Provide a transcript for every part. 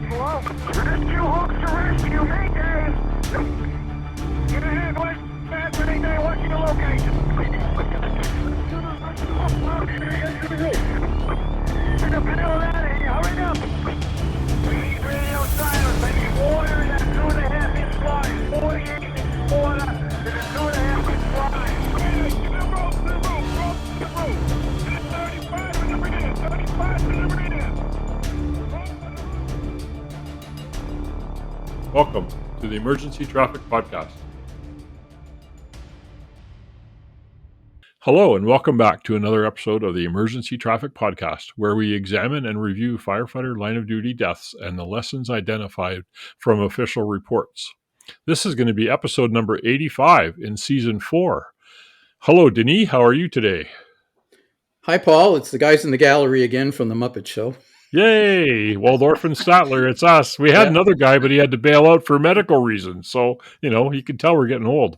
Hello? Rescue hooks to rescue, Mayday! Get ahead, West. Fast, Mayday, what's your location? Get the panel out of here, hurry up! We need radio silence, baby. Water in that 2.5 inch line. 48 inch water in a 2.5 inch line. To the rope, to the rope. 35 in the rear, 35 in the rear. Welcome to the Emergency Traffic Podcast. Hello, and welcome back to another episode of the Emergency Traffic Podcast, where we examine and review firefighter line of duty deaths and the lessons identified from official reports. This is going to be episode number 85 in season 4. Hello, Denis. How are you today? Hi, Paul. It's the guys in the gallery again from the Muppet Show. Yay! Waldorf and Statler, it's us. We had another guy, but he had to bail out for medical reasons. So, you can tell we're getting old.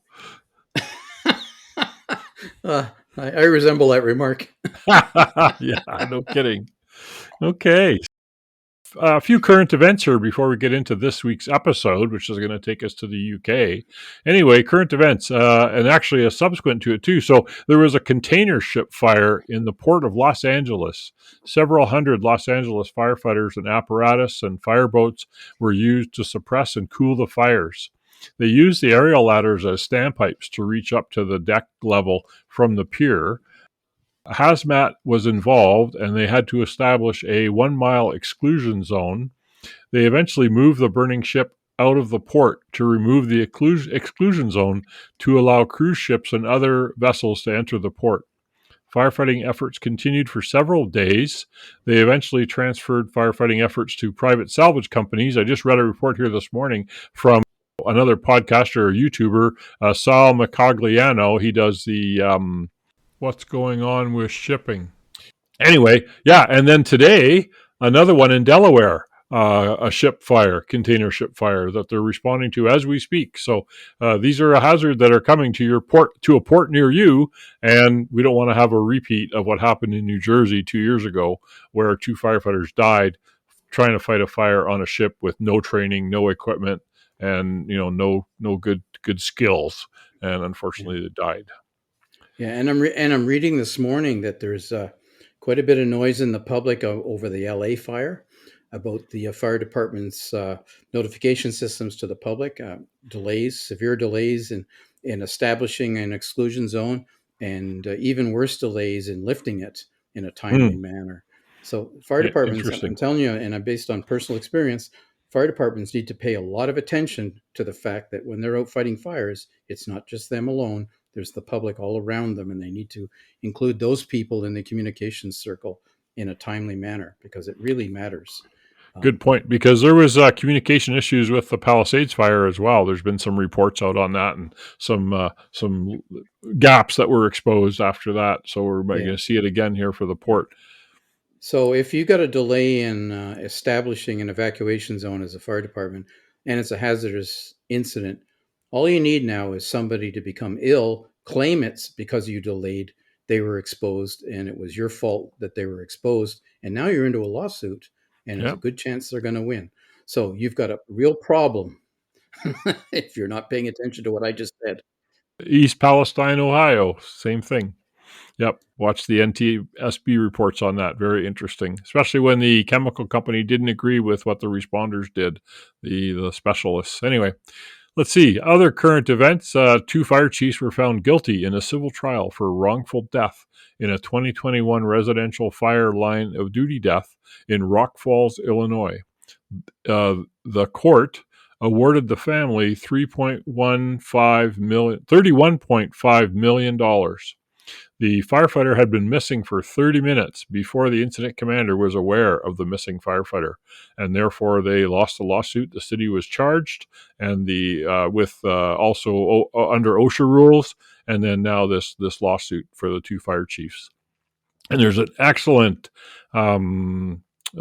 I resemble that remark. Yeah, no kidding. Okay. A few current events here before we get into this week's episode, which is going to take us to the UK. Anyway, current events, and actually a subsequent to it too. So there was a container ship fire in the port of Los Angeles. Several hundred Los Angeles firefighters and apparatus and fireboats were used to suppress and cool the fires. They used the aerial ladders as standpipes to reach up to the deck level from the pier. Hazmat was involved, and they had to establish a 1-mile exclusion zone. They eventually moved the burning ship out of the port to remove the exclusion zone to allow cruise ships and other vessels to enter the port. Firefighting efforts continued for several days. They eventually transferred firefighting efforts to private salvage companies. I just read a report here this morning from another podcaster or YouTuber, Sal Macagliano. He does the what's going on with shipping. Anyway, and then today, another one in Delaware, a container ship fire that they're responding to as we speak. So these are a hazard that are coming to a port near you, and we don't want to have a repeat of what happened in New Jersey 2 years ago, where 2 firefighters died trying to fight a fire on a ship with no training, no equipment, and no good skills, and unfortunately they died. Yeah, and I'm reading this morning that there's quite a bit of noise in the public over the LA fire, about the fire department's notification systems to the public, severe delays in establishing an exclusion zone, and even worse delays in lifting it in a timely manner. So fire departments, I'm telling you, and based on personal experience, fire departments need to pay a lot of attention to the fact that when they're out fighting fires, it's not just them alone. There's the public all around them, and they need to include those people in the communications circle in a timely manner, because it really matters. Good point, because there was communication issues with the Palisades fire as well. There's been some reports out on that, and some gaps that were exposed after that. So we're going to see it again here for the port. So if you got a delay in establishing an evacuation zone as a fire department, and it's a hazardous incident, all you need now is somebody to become ill, claim it's because you delayed, they were exposed, and it was your fault that they were exposed, and now you're into a lawsuit, and there's a good chance they're going to win. So you've got a real problem if you're not paying attention to what I just said. East Palestine, Ohio, same thing. Yep, watch the NTSB reports on that. Very interesting, especially when the chemical company didn't agree with what the responders did, the specialists. Anyway, let's see. Other current events. 2 fire chiefs were found guilty in a civil trial for wrongful death in a 2021 residential fire line of duty death in Rock Falls, Illinois. The court awarded the family $31.5 million. The firefighter had been missing for 30 minutes before the incident commander was aware of the missing firefighter, and therefore they lost the lawsuit. The city was charged, and also under OSHA rules, and then now this lawsuit for the 2 fire chiefs. And there's an excellent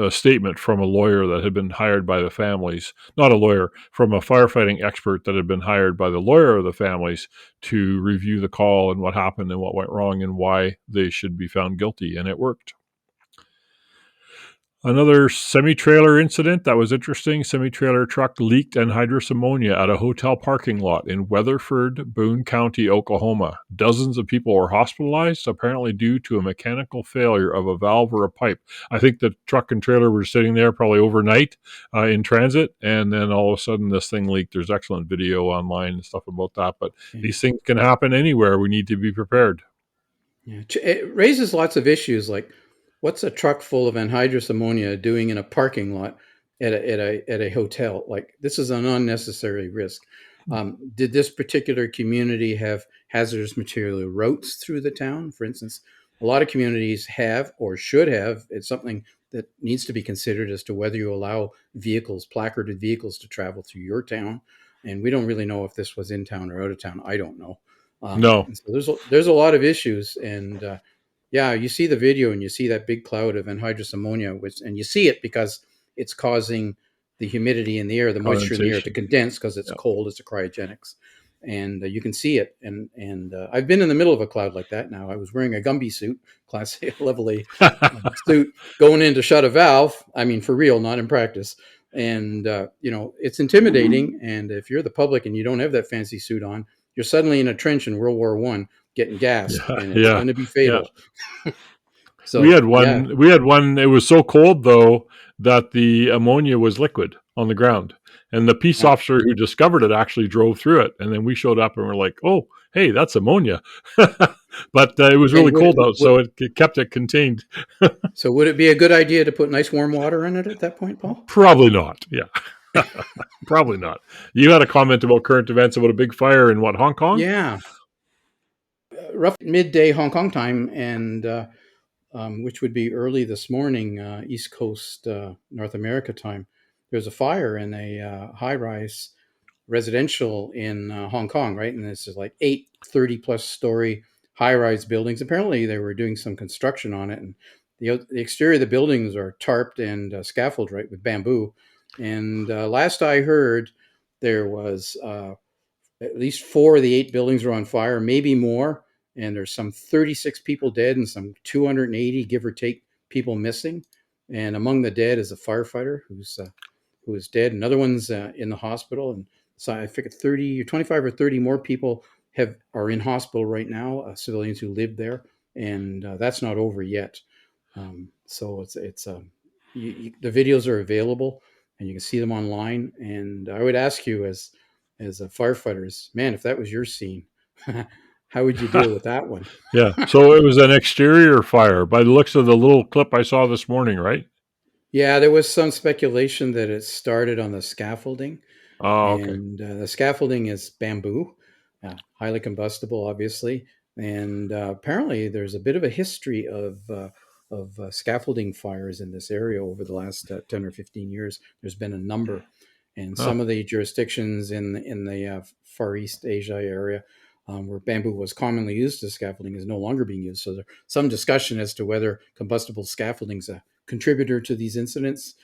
statement from a lawyer that had been hired by the families, not a lawyer, from a firefighting expert that had been hired by the lawyer of the families to review the call and what happened and what went wrong and why they should be found guilty, and it worked. Another semi-trailer incident that was interesting. Semi-trailer truck leaked anhydrous ammonia at a hotel parking lot in Weatherford, Boone County, Oklahoma. Dozens of people were hospitalized, apparently due to a mechanical failure of a valve or a pipe. I think the truck and trailer were sitting there probably overnight in transit, and then all of a sudden this thing leaked. There's excellent video online and stuff about that, but these things can happen anywhere. We need to be prepared. Yeah. It raises lots of issues like what's a truck full of anhydrous ammonia doing in a parking lot at a hotel? Like, this is an unnecessary risk. Did this particular community have hazardous material routes through the town? For instance, a lot of communities have or should have. It's something that needs to be considered as to whether you allow vehicles, placarded vehicles, to travel through your town. And we don't really know if this was in town or out of town. I don't know. No. And so there's a lot of issues, and yeah, you see the video and you see that big cloud of anhydrous ammonia, and you see it because it's causing the humidity in the air, the moisture in the air, to condense because it's cold. It's a cryogenics, and you can see it. And I've been in the middle of a cloud like that. Now I was wearing a Gumby suit, Class A level A suit, going in to shut a valve. I mean, for real, not in practice. And it's intimidating. And if you're the public and you don't have that fancy suit on, you're suddenly in a trench in World War I getting gassed, and it's going to be fatal. Yeah. So we had one. Yeah. We had one. It was so cold though that the ammonia was liquid on the ground, and the peace officer who discovered it actually drove through it. And then we showed up and we're like, "Oh, hey, that's ammonia." But it was really cold out, so it kept it contained. So would it be a good idea to put nice warm water in it at that point, Paul? Probably not. Yeah. Probably not. You had a comment about current events about a big fire in what, Hong Kong? Yeah. Roughly midday Hong Kong time, and which would be early this morning, East Coast, North America time. There's a fire in a high-rise residential in Hong Kong, right? And this is like 8 30-plus story high-rise buildings. Apparently, they were doing some construction on it, and the exterior of the buildings are tarped and scaffolded, right, with bamboo. And last I heard, there was at least 4 of the 8 buildings were on fire, maybe more. And there's some 36 people dead and some 280, give or take, people missing. And among the dead is a firefighter who is dead. Another one's in the hospital. And so I figured 25 or 30 more people are in hospital right now, civilians who lived there. And that's not over yet. So it's the videos are available and you can see them online. And I would ask you as a firefighters, man, if that was your scene, how would you deal with that one? Yeah. So it was an exterior fire by the looks of the little clip I saw this morning, right? Yeah, there was some speculation that it started on the scaffolding. Oh, okay. And the scaffolding is bamboo, highly combustible, obviously. And apparently there's a bit of a history of scaffolding fires in this area over the last 10 or 15 years. There's been a number. And some of the jurisdictions in the Far East Asia area where bamboo was commonly used as scaffolding is no longer being used. So there's some discussion as to whether combustible scaffolding is a contributor to these incidents,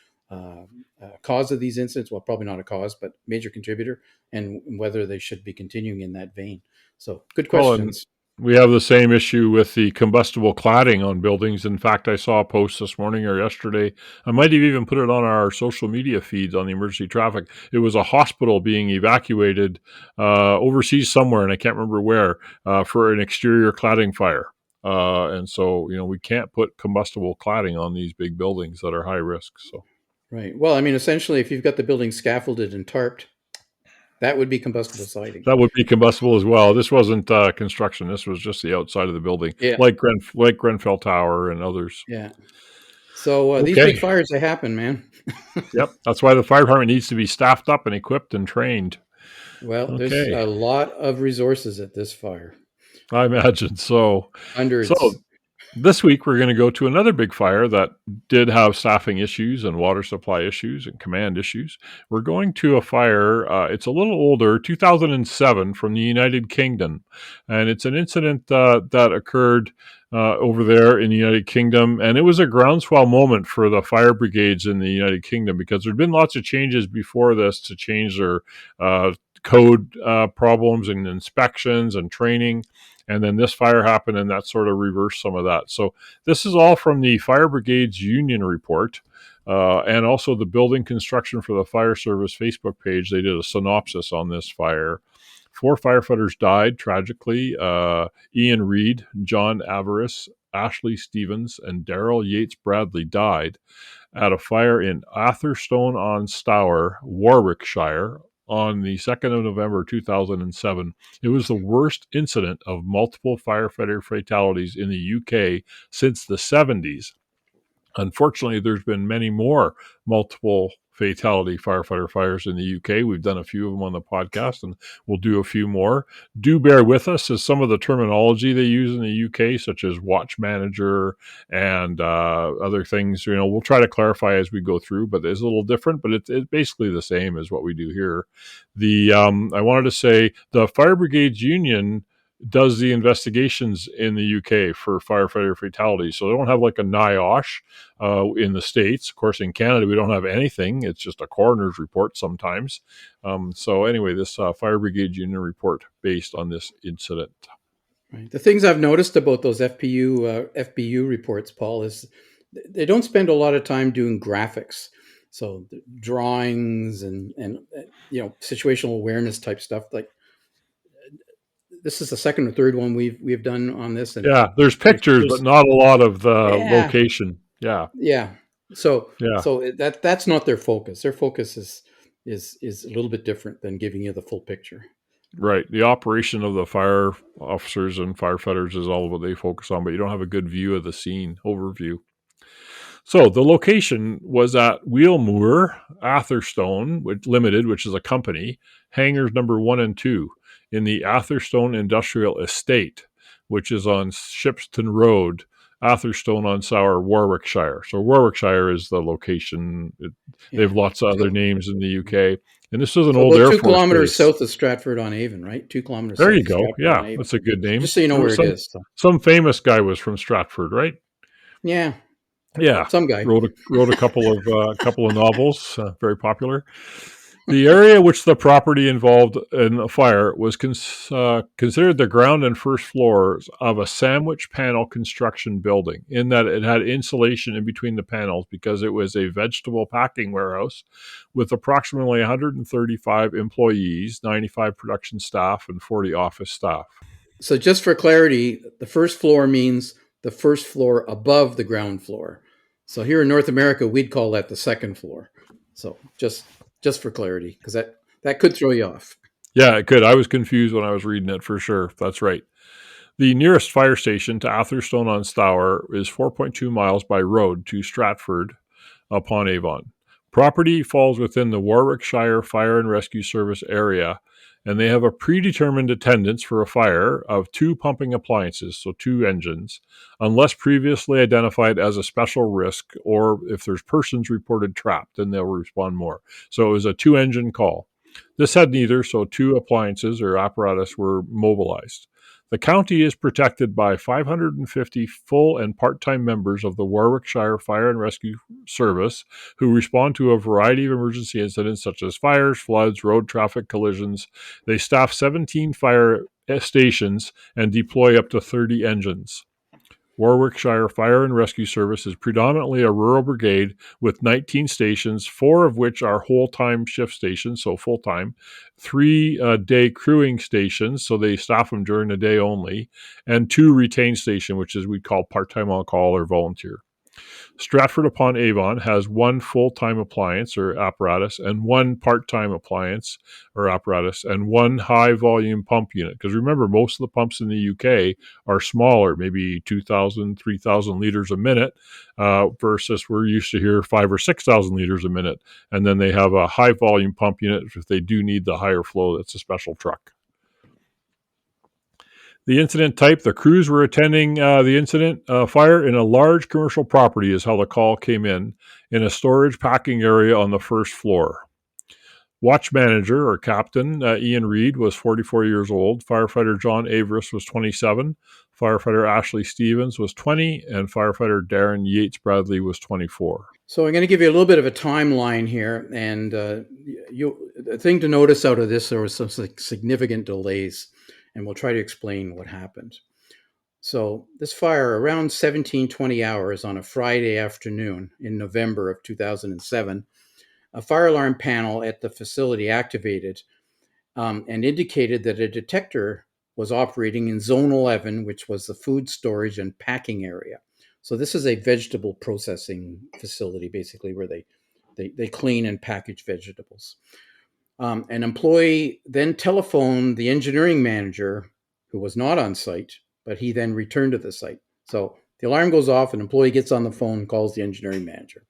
cause of these incidents. Well, probably not a cause, but major contributor, and whether they should be continuing in that vein. So good questions. We have the same issue with the combustible cladding on buildings. In fact, I saw a post this morning or yesterday. I might have even put it on our social media feeds on the emergency traffic. It was a hospital being evacuated overseas somewhere, and I can't remember where, for an exterior cladding fire. And so, we can't put combustible cladding on these big buildings that are high risk. So, right. Well, I mean, essentially, if you've got the building scaffolded and tarped, that would be combustible siding. That would be combustible as well. This wasn't construction. This was just the outside of the building, like Grenfell Tower and others. Yeah. So these big fires, they happen, man. Yep. That's why the fire department needs to be staffed up and equipped and trained. Well, there's a lot of resources at this fire. I imagine so. Hundreds. So this week, we're going to go to another big fire that did have staffing issues and water supply issues and command issues. We're going to a fire. It's a little older, 2007, from the United Kingdom. And it's an incident that occurred over there in the United Kingdom. And it was a groundswell moment for the fire brigades in the United Kingdom because there'd been lots of changes before this to change their code problems and inspections and training. And then this fire happened, and that sort of reversed some of that. So this is all from the Fire Brigade's Union report. and also the building construction for the fire service Facebook page. They did a synopsis on this fire. 4 firefighters died tragically. Ian Reed, John Avarice, Ashley Stevens, and Daryl Yates Bradley died at a fire in Atherstone-on-Stour, Warwickshire, on the 2nd of November 2007. It was the worst incident of multiple firefighter fatalities in the UK since the 70s. Unfortunately, there's been many more multiple fatality firefighter fires in the UK. We've done a few of them on the podcast, and we'll do a few more. Do bear with us as some of the terminology they use in the UK, such as watch manager and other things, we'll try to clarify as we go through, but it's a little different, but it's basically the same as what we do here. I wanted to say the Fire Brigades Union does the investigations in the UK for firefighter fatalities. So they don't have like a NIOSH in the States. Of course, in Canada, we don't have anything. It's just a coroner's report sometimes. So anyway, this Fire Brigade Union report based on this incident. Right. The things I've noticed about those FBU reports, Paul, is they don't spend a lot of time doing graphics. So drawings and situational awareness type stuff. Like this is the second or third one we've done on this. And yeah, there's pictures, but not a lot of the location. Yeah. Yeah. So that's not their focus. Their focus is a little bit different than giving you the full picture. Right. The operation of the fire officers and firefighters is all what they focus on, but you don't have a good view of the scene overview. So the location was at Wheelmoor, Atherstone Limited, which is a company, hangars number 1 and 2 in the Atherstone Industrial Estate, which is on Shipston Road, Atherstone-on-Stour, Warwickshire. So Warwickshire is the location. They have lots of other names in the UK. And this is an old Air Force 2 kilometers base. south of Stratford-on-Avon, right? 2 kilometers there south you go. of Yeah, that's a good name. Just so you know where it is. So. Some famous guy was from Stratford, right? Yeah. Yeah, some guy wrote a couple of novels, very popular. The area which the property involved in the fire was considered the ground and first floors of a sandwich panel construction building, in that it had insulation in between the panels because it was a vegetable packing warehouse with approximately 135 employees, 95 production staff, and 40 office staff. So just for clarity, the first floor means the first floor above the ground floor. So here in North America, we'd call that the second floor. So just for clarity, because that could throw you off. Yeah, it could. I was confused when I was reading it, for sure. That's right. The nearest fire station to Atherstone-on-Stour is 4.2 miles by road to Stratford-upon-Avon. Property falls within the Warwickshire Fire and Rescue Service area, and they have a predetermined attendance for a fire of 2 pumping appliances, so 2 engines, unless previously identified as a special risk, or if there's persons reported trapped, then they'll respond more. So it was a 2-engine call. This had neither, so 2 appliances or apparatus were mobilized. The county is protected by 550 full and part-time members of the Warwickshire Fire and Rescue Service who respond to a variety of emergency incidents such as fires, floods, road traffic collisions. They staff 17 fire stations and deploy up to 30 engines. Warwickshire Fire and Rescue Service is predominantly a rural brigade with 19 stations, 4 of which are whole-time shift stations, so full-time, 3 day crewing stations, so they staff them during the day only, and 2 retained stations, which is we call part-time on-call or volunteer. Stratford-upon-Avon has 1 full-time appliance or apparatus and 1 part-time appliance or apparatus and 1 high-volume pump unit. Because remember, most of the pumps in the UK are smaller, maybe 2,000, 3,000 liters a minute, versus we're used to hear 5,000 or 6,000 liters a minute. And then they have a high-volume pump unit if they do need the higher flow. That's a special truck. The incident type, the crews were attending the incident fire in a large commercial property is how the call came in a storage packing area on the first floor. Watch manager or captain Ian Reed was 44 years old. Firefighter John Avarice was 27. Firefighter Ashley Stevens was 20. And firefighter Darren Yates Bradley was 24. So I'm going to give you a little bit of a timeline here. And the thing to notice out of this, there was some significant delays. And we'll try to explain what happened. So this fire, around 1720 hours on a Friday afternoon in November of 2007, a fire alarm panel at the facility activated and indicated that a detector was operating in Zone 11, which was the food storage and packing area. So this is a vegetable processing facility, basically, where they clean and package vegetables. An employee then telephoned the engineering manager, who was not on site, but he then returned to the site. So the alarm goes off, an employee gets on the phone, calls the engineering manager.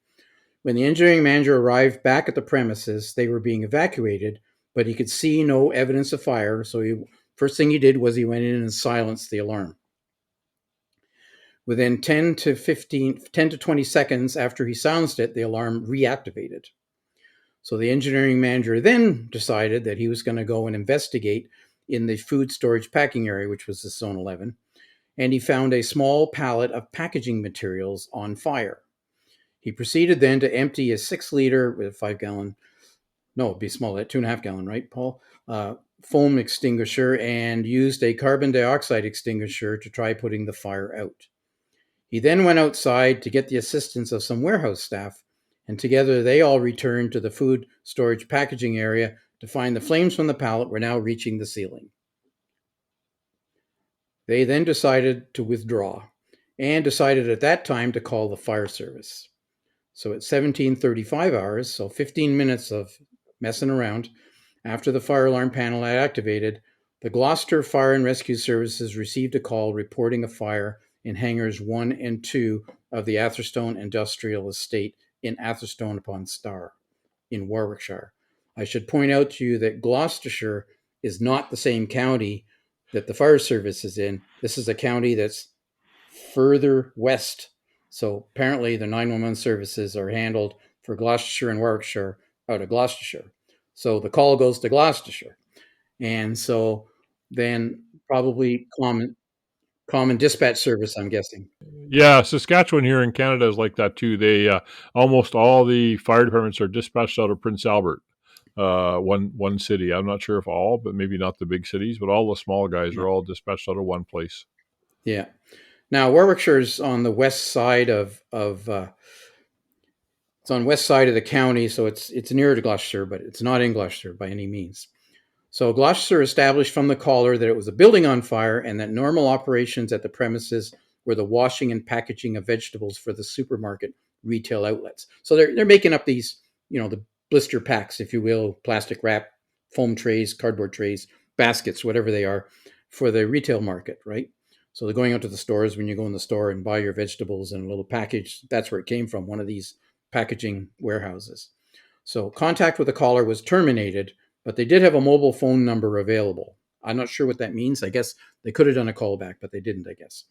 When the engineering manager arrived back at the premises, they were being evacuated, but he could see no evidence of fire. So first thing he did was he went in and silenced the alarm. Within 10 to 20 seconds after he silenced it, the alarm reactivated. So the engineering manager then decided that he was going to go and investigate in the food storage packing area, which was the Zone 11, and he found a small pallet of packaging materials on fire. He proceeded then to empty a 6-liter with a 5-gallon, no, it'd be small, that 2.5-gallon, right, Paul? Foam extinguisher, and used a carbon dioxide extinguisher to try putting the fire out. He then went outside to get the assistance of some warehouse staff, and together they all returned to the food storage packaging area to find the flames from the pallet were now reaching the ceiling. They then decided to withdraw and decided at that time to call the fire service. So at 17:35 hours, so 15 minutes of messing around, after the fire alarm panel had activated, the Gloucester Fire and Rescue Services received a call reporting a fire in hangars 1 and 2 of the Atherstone Industrial Estate in Atherstone upon Stour in Warwickshire. I should point out to you that Gloucestershire is not the same county that the fire service is in. This is a county that's further west. So apparently the 911 services are handled for Gloucestershire and Warwickshire out of Gloucestershire. So the call goes to Gloucestershire. And so then probably common dispatch service, I'm guessing. Yeah, Saskatchewan here in Canada is like that too. They almost all the fire departments are dispatched out of Prince Albert, one city. I'm not sure if all, but maybe not the big cities, but all the small guys are all dispatched out of one place. Yeah. Now Warwickshire's on the west side of it's on west side of the county, so it's nearer to Gloucester, but it's not in Gloucester by any means. So Gloucester established from the caller that it was a building on fire and that normal operations at the premises were the washing and packaging of vegetables for the supermarket retail outlets. So they're making up these, the blister packs, if you will, plastic wrap, foam trays, cardboard trays, baskets, whatever they are, for the retail market, right? So they're going out to the stores. When you go in the store and buy your vegetables in a little package, that's where it came from, one of these packaging warehouses. So contact with the caller was terminated, but they did have a mobile phone number available. I'm not sure what that means. I guess they could have done a callback, but they didn't, I guess.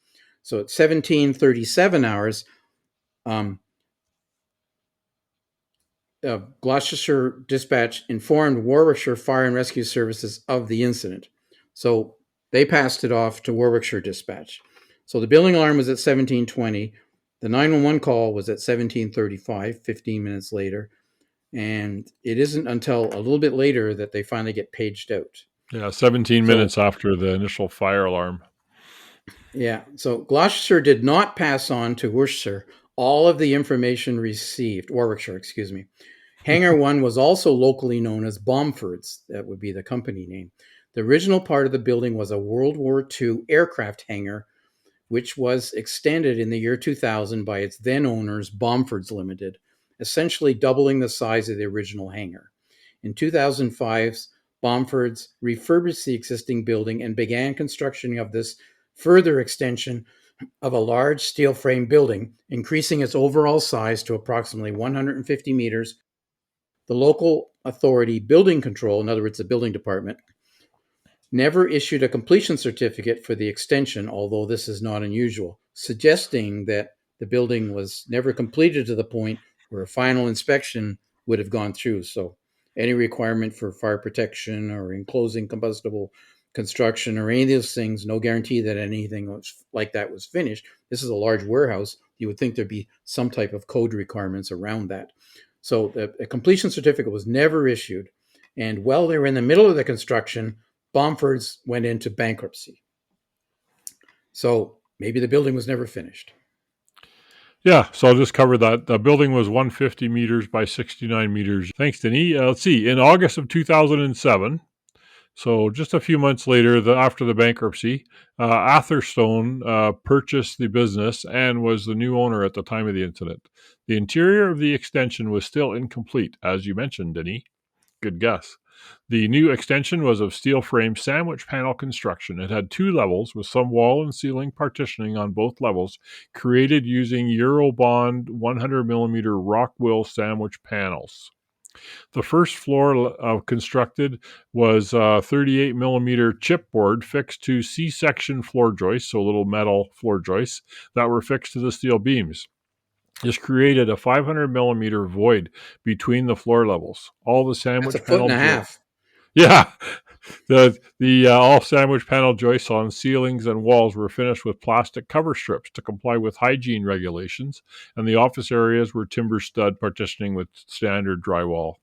So at 17:37 hours, Gloucestershire Dispatch informed Warwickshire Fire and Rescue Services of the incident. So they passed it off to Warwickshire Dispatch. So the building alarm was at 17:20. The 911 call was at 17:35, 15 minutes later. And it isn't until a little bit later that they finally get paged out. Yeah, 17 minutes after the initial fire alarm. Yeah, so Gloucestershire did not pass on to Worcestershire all of the information received, Warwickshire, excuse me. Hangar 1 was also locally known as Bomford's, that would be the company name. The original part of the building was a World War II aircraft hangar, which was extended in the year 2000 by its then owners, Bomford's Limited, essentially doubling the size of the original hangar. In 2005, Bomford's refurbished the existing building and began construction of this further extension of a large steel frame building, increasing its overall size to approximately 150 meters. The local authority building control, in other words, the building department, never issued a completion certificate for the extension, although this is not unusual, suggesting that the building was never completed to the point where a final inspection would have gone through. So any requirement for fire protection or enclosing combustible construction or any of those things, no guarantee that anything like that was finished. This is a large warehouse. You would think there'd be some type of code requirements around that. So a completion certificate was never issued. And while they were in the middle of the construction, Bomford's went into bankruptcy. So maybe the building was never finished. Yeah, so I'll just cover that. The building was 150 meters by 69 meters. Thanks, Denis. Let's see. In August of 2007, so just a few months later, after the bankruptcy, Atherstone purchased the business and was the new owner at the time of the incident. The interior of the extension was still incomplete, as you mentioned, Denis. Good guess. The new extension was of steel frame sandwich panel construction. It had 2 levels with some wall and ceiling partitioning on both levels, created using Eurobond 100mm Rockwool sandwich panels. The first floor constructed was 38mm chipboard fixed to C-section floor joists, so little metal floor joists that were fixed to the steel beams. This created a 500mm void between the floor levels. All the That's a sandwich foot panel and a half. yeah, the all sandwich panel joists on ceilings and walls were finished with plastic cover strips to comply with hygiene regulations, and the office areas were timber stud partitioning with standard drywall.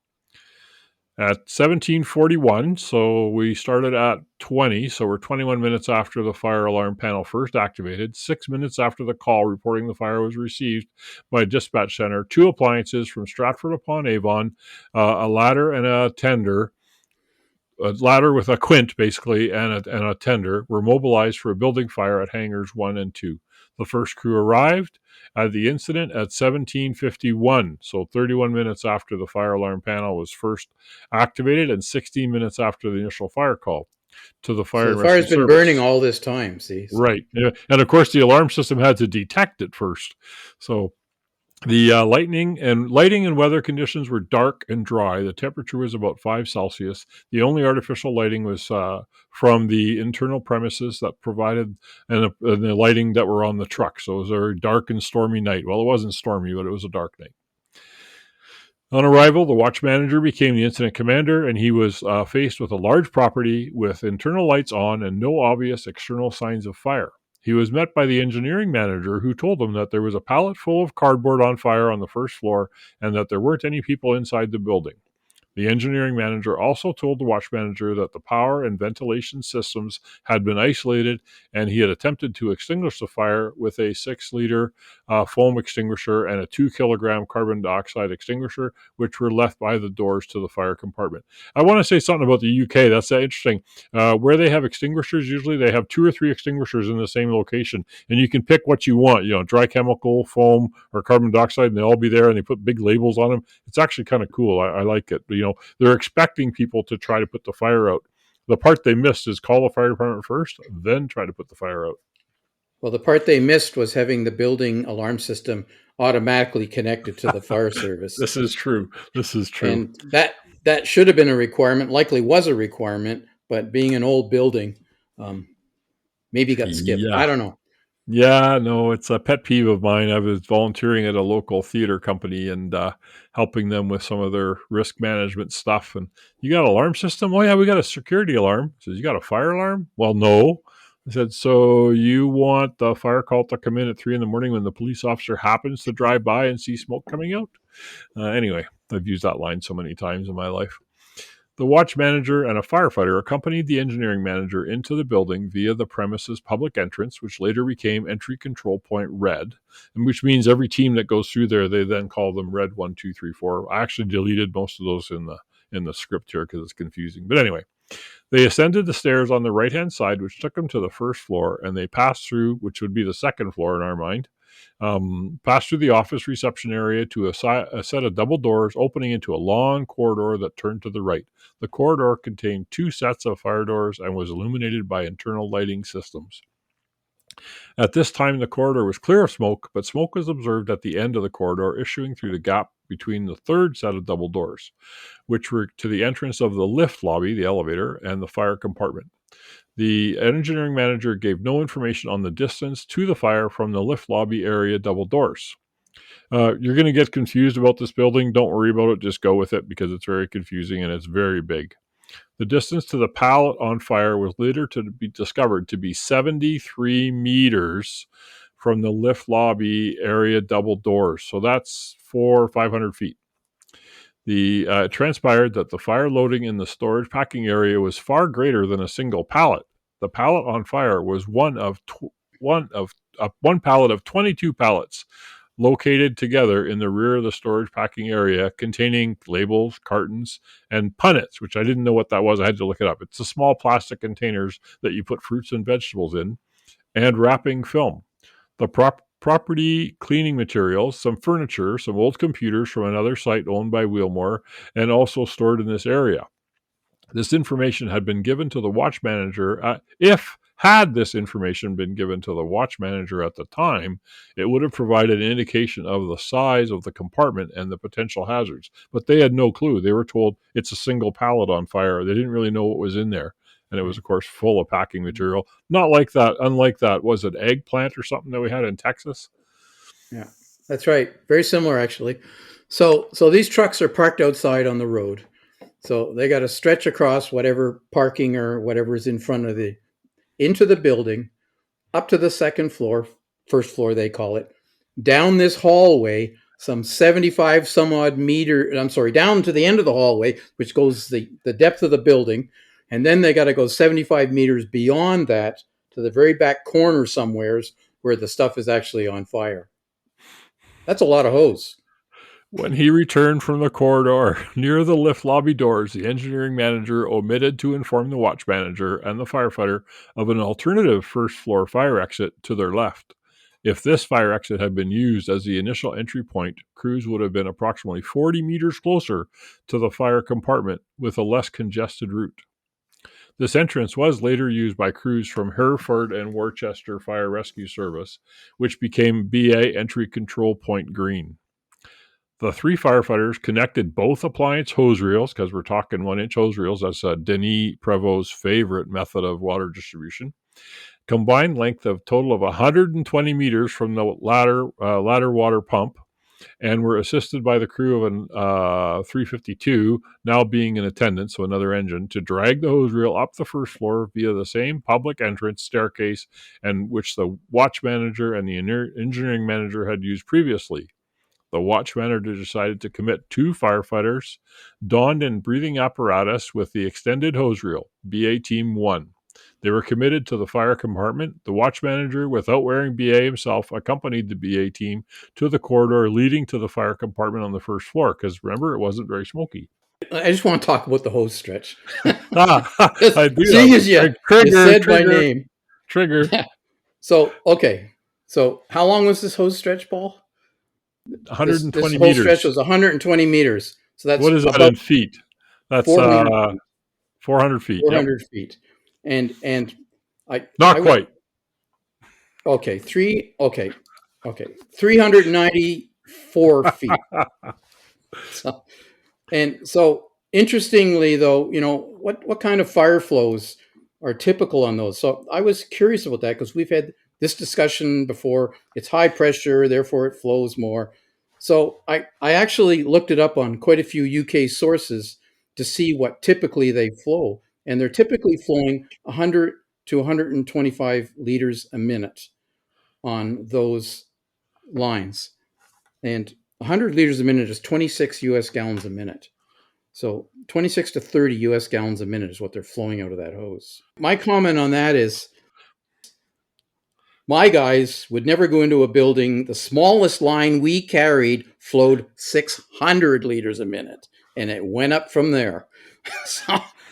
At 1741, so we started at 20, so we're 21 minutes after the fire alarm panel first activated, 6 minutes after the call reporting the fire was received by dispatch center, 2 appliances from Stratford-upon-Avon, a ladder and a tender, a ladder with a quint, basically, and a tender, were mobilized for a building fire at hangars 1 and 2. The first crew arrived at the incident at 1751, so 31 minutes after the fire alarm panel was first activated and 16 minutes after the initial fire call to the fire So and the rescue fire's been service. burning all this time, see? So. Right. Yeah. And of course, the alarm system had to detect it first. So the lighting and weather conditions were dark and dry. The temperature was about 5 Celsius. The only artificial lighting was from the internal premises that provided and the lighting that were on the truck. So it was a very dark and stormy night. Well, it wasn't stormy, but it was a dark night. On arrival, the watch manager became the incident commander, and he was faced with a large property with internal lights on and no obvious external signs of fire. He was met by the engineering manager, who told him that there was a pallet full of cardboard on fire on the first floor and that there weren't any people inside the building. The engineering manager also told the watch manager that the power and ventilation systems had been isolated, and he had attempted to extinguish the fire with a 6-liter foam extinguisher and a 2-kilogram carbon dioxide extinguisher, which were left by the doors to the fire compartment. I want to say something about the UK. That's interesting. Where they have extinguishers, usually they have 2 or 3 extinguishers in the same location, and you can pick what you want, dry chemical, foam, or carbon dioxide, and they all be there, and they put big labels on them. It's actually kind of cool. I like it. They're expecting people to try to put the fire out. The part they missed is call the fire department first, then try to put the fire out. Well, the part they missed was having the building alarm system automatically connected to the fire service. This is true. And that should have been a requirement, likely was a requirement, but being an old building, maybe got skipped. Yeah. I don't know. Yeah, no, it's a pet peeve of mine. I was volunteering at a local theater company and helping them with some of their risk management stuff. And you got an alarm system? Oh, yeah, we got a security alarm. Says, you got a fire alarm? Well, no. I said, so you want the fire call to come in at 3 a.m. when the police officer happens to drive by and see smoke coming out? Anyway, I've used that line so many times in my life. The watch manager and a firefighter accompanied the engineering manager into the building via the premises public entrance, which later became entry control point red, and which means every team that goes through there, they then call them red 1, 2, 3, 4. I actually deleted most of those in the script here because it's confusing. But anyway, they ascended the stairs on the right-hand side, which took them to the first floor, and they passed through, which would be the second floor in our mind, passed through the office reception area to a set of double doors opening into a long corridor that turned to the right. The corridor contained 2 sets of fire doors and was illuminated by internal lighting systems. At this time, the corridor was clear of smoke, but smoke was observed at the end of the corridor, issuing through the gap between the third set of double doors, which were to the entrance of the lift lobby, the elevator, and the fire compartment. The engineering manager gave no information on the distance to the fire from the lift lobby area double doors. You're going to get confused about this building. Don't worry about it. Just go with it because it's very confusing and it's very big. The distance to the pallet on fire was later to be discovered to be 73 meters from the lift lobby area double doors. So that's 400 or 500 feet. The transpired that the fire loading in the storage packing area was far greater than a single pallet. The pallet on fire was one of one pallet of 22 pallets located together in the rear of the storage packing area containing labels, cartons, and punnets, which I didn't know what that was. I had to look it up. It's the small plastic containers that you put fruits and vegetables in, and wrapping film. The property cleaning materials, some furniture, some old computers from another site owned by Wheelmore, and also stored in this area. This information had been given to the watch manager. Had this information been given to the watch manager at the time, it would have provided an indication of the size of the compartment and the potential hazards. But they had no clue. They were told it's a single pallet on fire. They didn't really know what was in there. And it was, of course, full of packing material. Not like that, unlike that, was it eggplant or something that we had in Texas? Yeah, that's right. Very similar, actually. So these trucks are parked outside on the road. So they got to stretch across whatever parking or whatever is in front of into the building, up to the second floor, first floor they call it, down this hallway, some 75 some odd down to the end of the hallway, which goes the depth of the building. And then they got to go 75 meters beyond that to the very back corner somewheres where the stuff is actually on fire. That's a lot of hose. When he returned from the corridor near the lift lobby doors, the engineering manager omitted to inform the watch manager and the firefighter of an alternative first floor fire exit to their left. If this fire exit had been used as the initial entry point, crews would have been approximately 40 meters closer to the fire compartment with a less congested route. This entrance was later used by crews from Hereford and Worcester Fire Rescue Service, which became BA Entry Control Point Green. The three firefighters connected both appliance hose reels, because we're talking 1-inch hose reels. That's Denis Prevost's favorite method of water distribution. Combined length of total of 120 meters from the ladder water pump, and were assisted by the crew of an 352, now being in attendance, so another engine, to drag the hose reel up the first floor via the same public entrance staircase, and which the watch manager and the engineering manager had used previously. The watch manager decided to commit 2 firefighters, donned in breathing apparatus with the extended hose reel, BA Team 1. They were committed to the fire compartment. The watch manager, without wearing BA himself, accompanied the BA team to the corridor leading to the fire compartment on the first floor, because remember, it wasn't very smoky. I just want to talk about the hose stretch. I do. Seeing as you said my name. Trigger. So, okay. So how long was this hose stretch, Paul? 120 this meters. Whole stretch was 120 meters. So that's what is that in feet? That's 400 feet. 400 feet. And I not quite. Okay, 394 feet. So interestingly, though, what kind of fire flows are typical on those? So I was curious about that because we've had this discussion before. It's high pressure, therefore it flows more. So I actually looked it up on quite a few UK sources to see what typically they flow. And they're typically flowing 100 to 125 liters a minute on those lines. And 100 liters a minute is 26 US gallons a minute. So 26 to 30 US gallons a minute is what they're flowing out of that hose. My comment on that is, my guys would never go into a building. The smallest line we carried flowed 600 liters a minute, and it went up from there,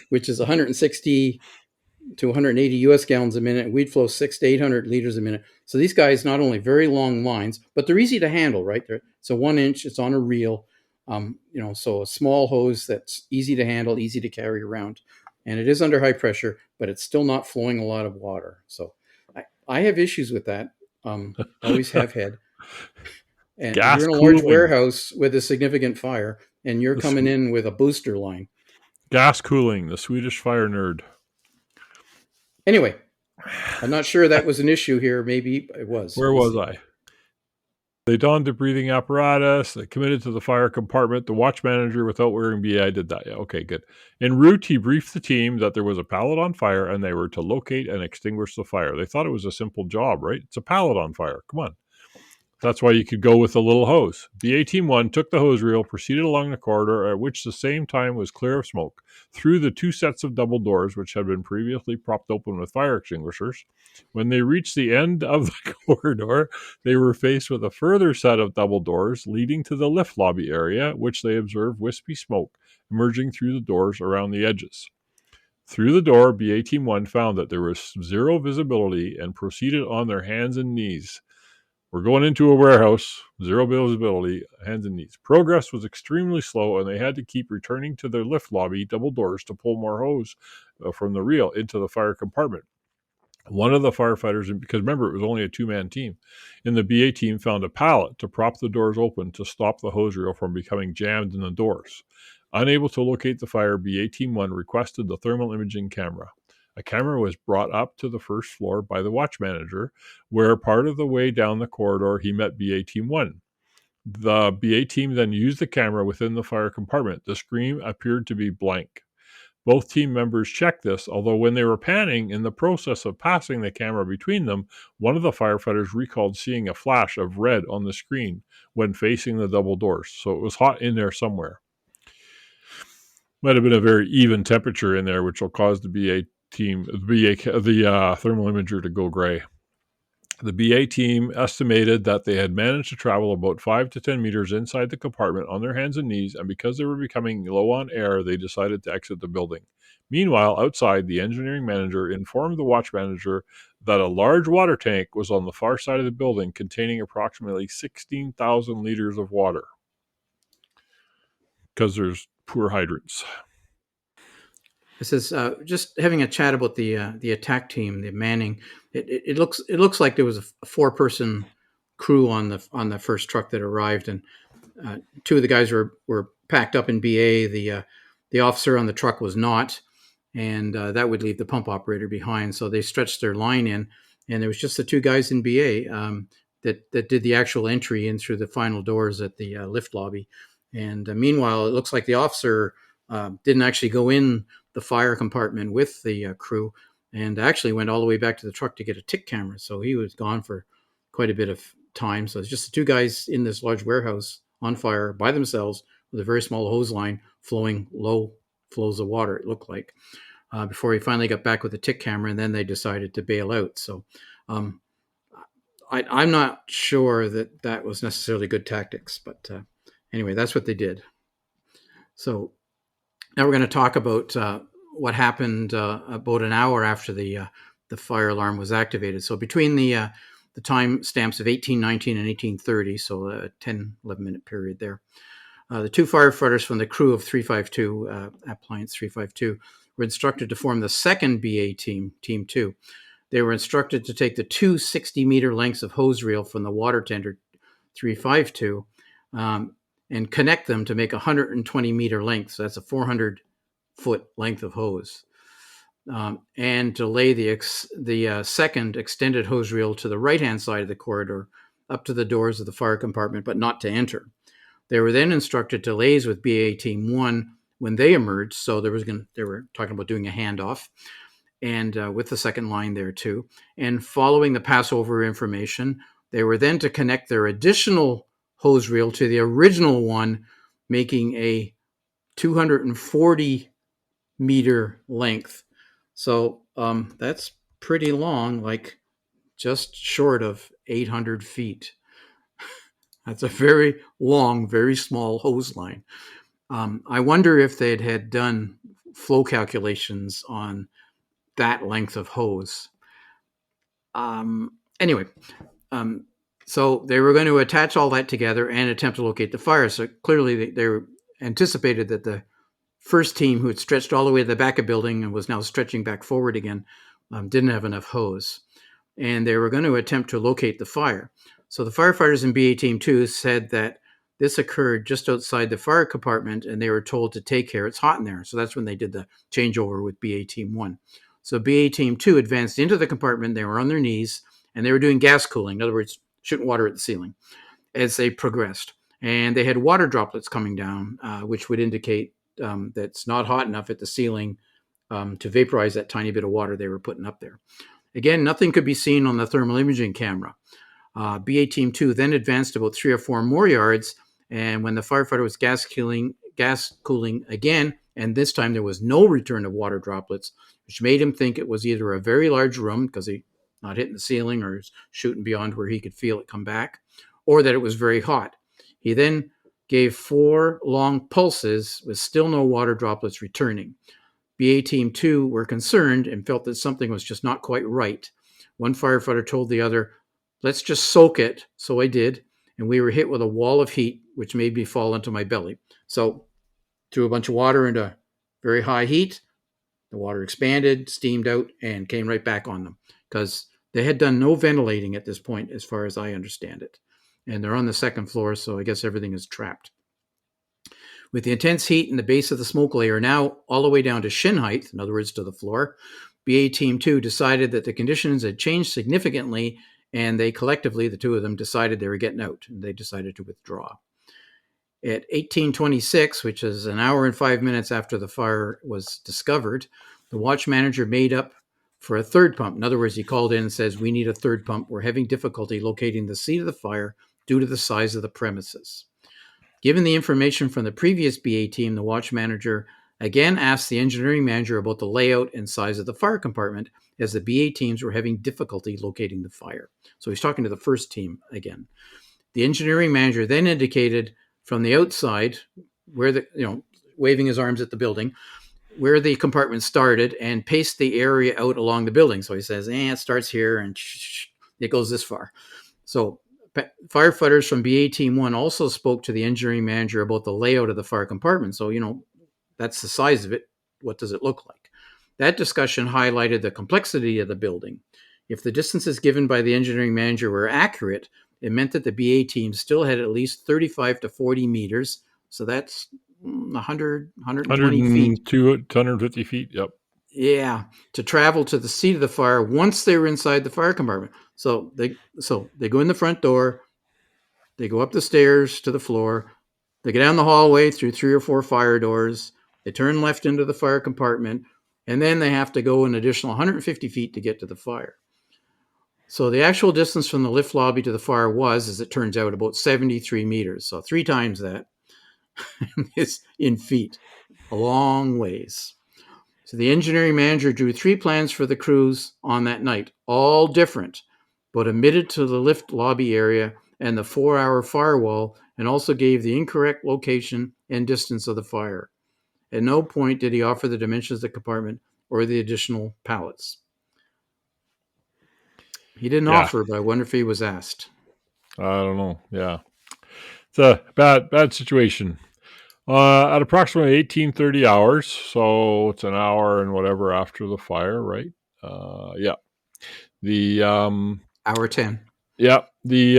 which is 160 to 180 US gallons a minute. We'd flow 600 to 800 liters a minute. So these guys, not only very long lines, but they're easy to handle, right? It's a 1-inch, it's on a reel, so a small hose that's easy to handle, easy to carry around. And it is under high pressure, but it's still not flowing a lot of water. So I have issues with that. Always have had. And you're in a large warehouse with a significant fire, and you're coming in with a booster line. Gas cooling, the Swedish fire nerd. Anyway, I'm not sure that was an issue here. Maybe it was. Where was I? They donned the breathing apparatus. They committed to the fire compartment. The watch manager, without wearing BA, did that. Yeah, okay, good. En route, he briefed the team that there was a pallet on fire and they were to locate and extinguish the fire. They thought it was a simple job, right? It's a pallet on fire. Come on. That's why you could go with a little hose. BA Team 1 took the hose reel, proceeded along the corridor, at which the same time was clear of smoke, through the two sets of double doors which had been previously propped open with fire extinguishers. When they reached the end of the corridor, they were faced with a further set of double doors leading to the lift lobby area, which they observed wispy smoke emerging through the doors around the edges. Through the door, BA Team 1 found that there was zero visibility and proceeded on their hands and knees. We're going into a warehouse, zero visibility, hands and knees. Progress was extremely slow, and they had to keep returning to their lift lobby double doors to pull more hose from the reel into the fire compartment. One of the firefighters, because remember, it was only a two-man team, in the BA team found a pallet to prop the doors open to stop the hose reel from becoming jammed in the doors. Unable to locate the fire, BA Team 1 requested the thermal imaging camera. A camera was brought up to the first floor by the watch manager, where part of the way down the corridor he met BA Team 1. The BA team then used the camera within the fire compartment. The screen appeared to be blank. Both team members checked this, although when they were panning in the process of passing the camera between them, one of the firefighters recalled seeing a flash of red on the screen when facing the double doors. So it was hot in there somewhere. Might have been a very even temperature in there, which will cause the BA team, the thermal imager to go gray. The BA team estimated that they had managed to travel about 5 to 10 meters inside the compartment on their hands and knees, and because they were becoming low on air, they decided to exit the building. Meanwhile, outside, the engineering manager informed the watch manager that a large water tank was on the far side of the building containing approximately 16,000 liters of water, because there's poor hydrants. This is just having a chat about the attack team, the manning. It looks like there was a 4-person crew on the first truck that arrived, and 2 of the guys were packed up in BA. The officer on the truck was not, and that would leave the pump operator behind. So they stretched their line in, and there was just the 2 guys in BA that did the actual entry in through the final doors at the lift lobby. And meanwhile, it looks like the officer didn't actually go in the fire compartment with the crew, and actually went all the way back to the truck to get a tick camera. So he was gone for quite a bit of time. So it's just the 2 guys in this large warehouse on fire by themselves with a very small hose line flowing low flows of water, it looked like, before he finally got back with a tick camera, and then they decided to bail out. So I'm not sure that was necessarily good tactics, but anyway, that's what they did. So now we're going to talk about what happened about an hour after the fire alarm was activated. So between the time stamps of 1819 and 1830, so a 10, 11-minute period there, the 2 firefighters from the crew of 352, Appliance 352, were instructed to form the second BA team, Team 2. They were instructed to take the 2 60-meter lengths of hose reel from the water tender 352 and connect them to make a 120-meter length. So that's a 400-foot length of hose. And to lay the second extended hose reel to the right-hand side of the corridor up to the doors of the fire compartment, but not to enter. They were then instructed to liaise with BA Team 1 when they emerged. So they were talking about doing a handoff, and with the second line there too. And following the passover information, they were then to connect their additional hose reel to the original one, making a 240-meter length. So that's pretty long, like just short of 800 feet. That's a very long, very small hose line. I wonder if they'd had done flow calculations on that length of hose. Anyway, so they were going to attach all that together and attempt to locate the fire. So clearly they anticipated that the first team, who had stretched all the way to the back of the building and was now stretching back forward again, didn't have enough hose. And they were going to attempt to locate the fire. So the firefighters in BA Team 2 said that this occurred just outside the fire compartment, and they were told to take care. It's hot in there. So that's when they did the changeover with BA Team 1. So BA Team 2 advanced into the compartment. They were on their knees, and they were doing gas cooling. In other words, shooting water at the ceiling as they progressed. And they had water droplets coming down, which would indicate that it's not hot enough at the ceiling to vaporize that tiny bit of water they were putting up there. Again, nothing could be seen on the thermal imaging camera. BA Team 2 then advanced about 3 or 4 more yards, and when the firefighter was gas cooling again, and this time there was no return of water droplets, which made him think it was either a very large room, because he not hitting the ceiling or shooting beyond where he could feel it come back, or that it was very hot. He then gave 4 long pulses with still no water droplets returning. BA Team 2 were concerned and felt that something was just not quite right. One firefighter told the other, "Let's just soak it." So I did, and we were hit with a wall of heat, which made me fall into my belly. So threw a bunch of water into very high heat. The water expanded, steamed out, and came right back on them, because they had done no ventilating at this point, as far as I understand it. And they're on the 2nd floor, so I guess everything is trapped. With the intense heat in the base of the smoke layer now all the way down to shin height, in other words, to the floor, BA Team 2 decided that the conditions had changed significantly, and they collectively, the 2 of them, decided they were getting out, and they decided to withdraw. At 18:26, which is an hour and 5 minutes after the fire was discovered, the watch manager made up for a 3rd pump. In other words, he called in and says, "We need a 3rd pump. We're having difficulty locating the seat of the fire due to the size of the premises." Given the information from the previous BA team, the watch manager again asked the engineering manager about the layout and size of the fire compartment, as the BA teams were having difficulty locating the fire. So he's talking to the 1st team again. The engineering manager then indicated from the outside, where waving his arms at the building, where the compartment started, and paced the area out along the building. So he says, it starts here and it goes this far. So firefighters from BA Team 1 also spoke to the engineering manager about the layout of the fire compartment. So, that's the size of it. What does it look like? That discussion highlighted the complexity of the building. If the distances given by the engineering manager were accurate, it meant that the BA team still had at least 35 to 40 meters. So that's 100, 120 feet. 150 feet, yep. Yeah, to travel to the seat of the fire once they were inside the fire compartment. So they go in the front door, they go up the stairs to the floor, they go down the hallway through 3 or 4 fire doors, they turn left into the fire compartment, and then they have to go an additional 150 feet to get to the fire. So the actual distance from the lift lobby to the fire was, as it turns out, about 73 meters. So 3 times that is in feet, a long ways. So the engineering manager drew 3 plans for the crews on that night, all different, but omitted to the lift lobby area and the 4-hour firewall, and also gave the incorrect location and distance of the fire. At no point did he offer the dimensions of the compartment or the additional pallets. He didn't offer, but I wonder if he was asked. I don't know. Yeah. It's a bad situation. At approximately 18:30 hours, so it's an hour and whatever after the fire, right? Yeah. The hour 10. Yeah. The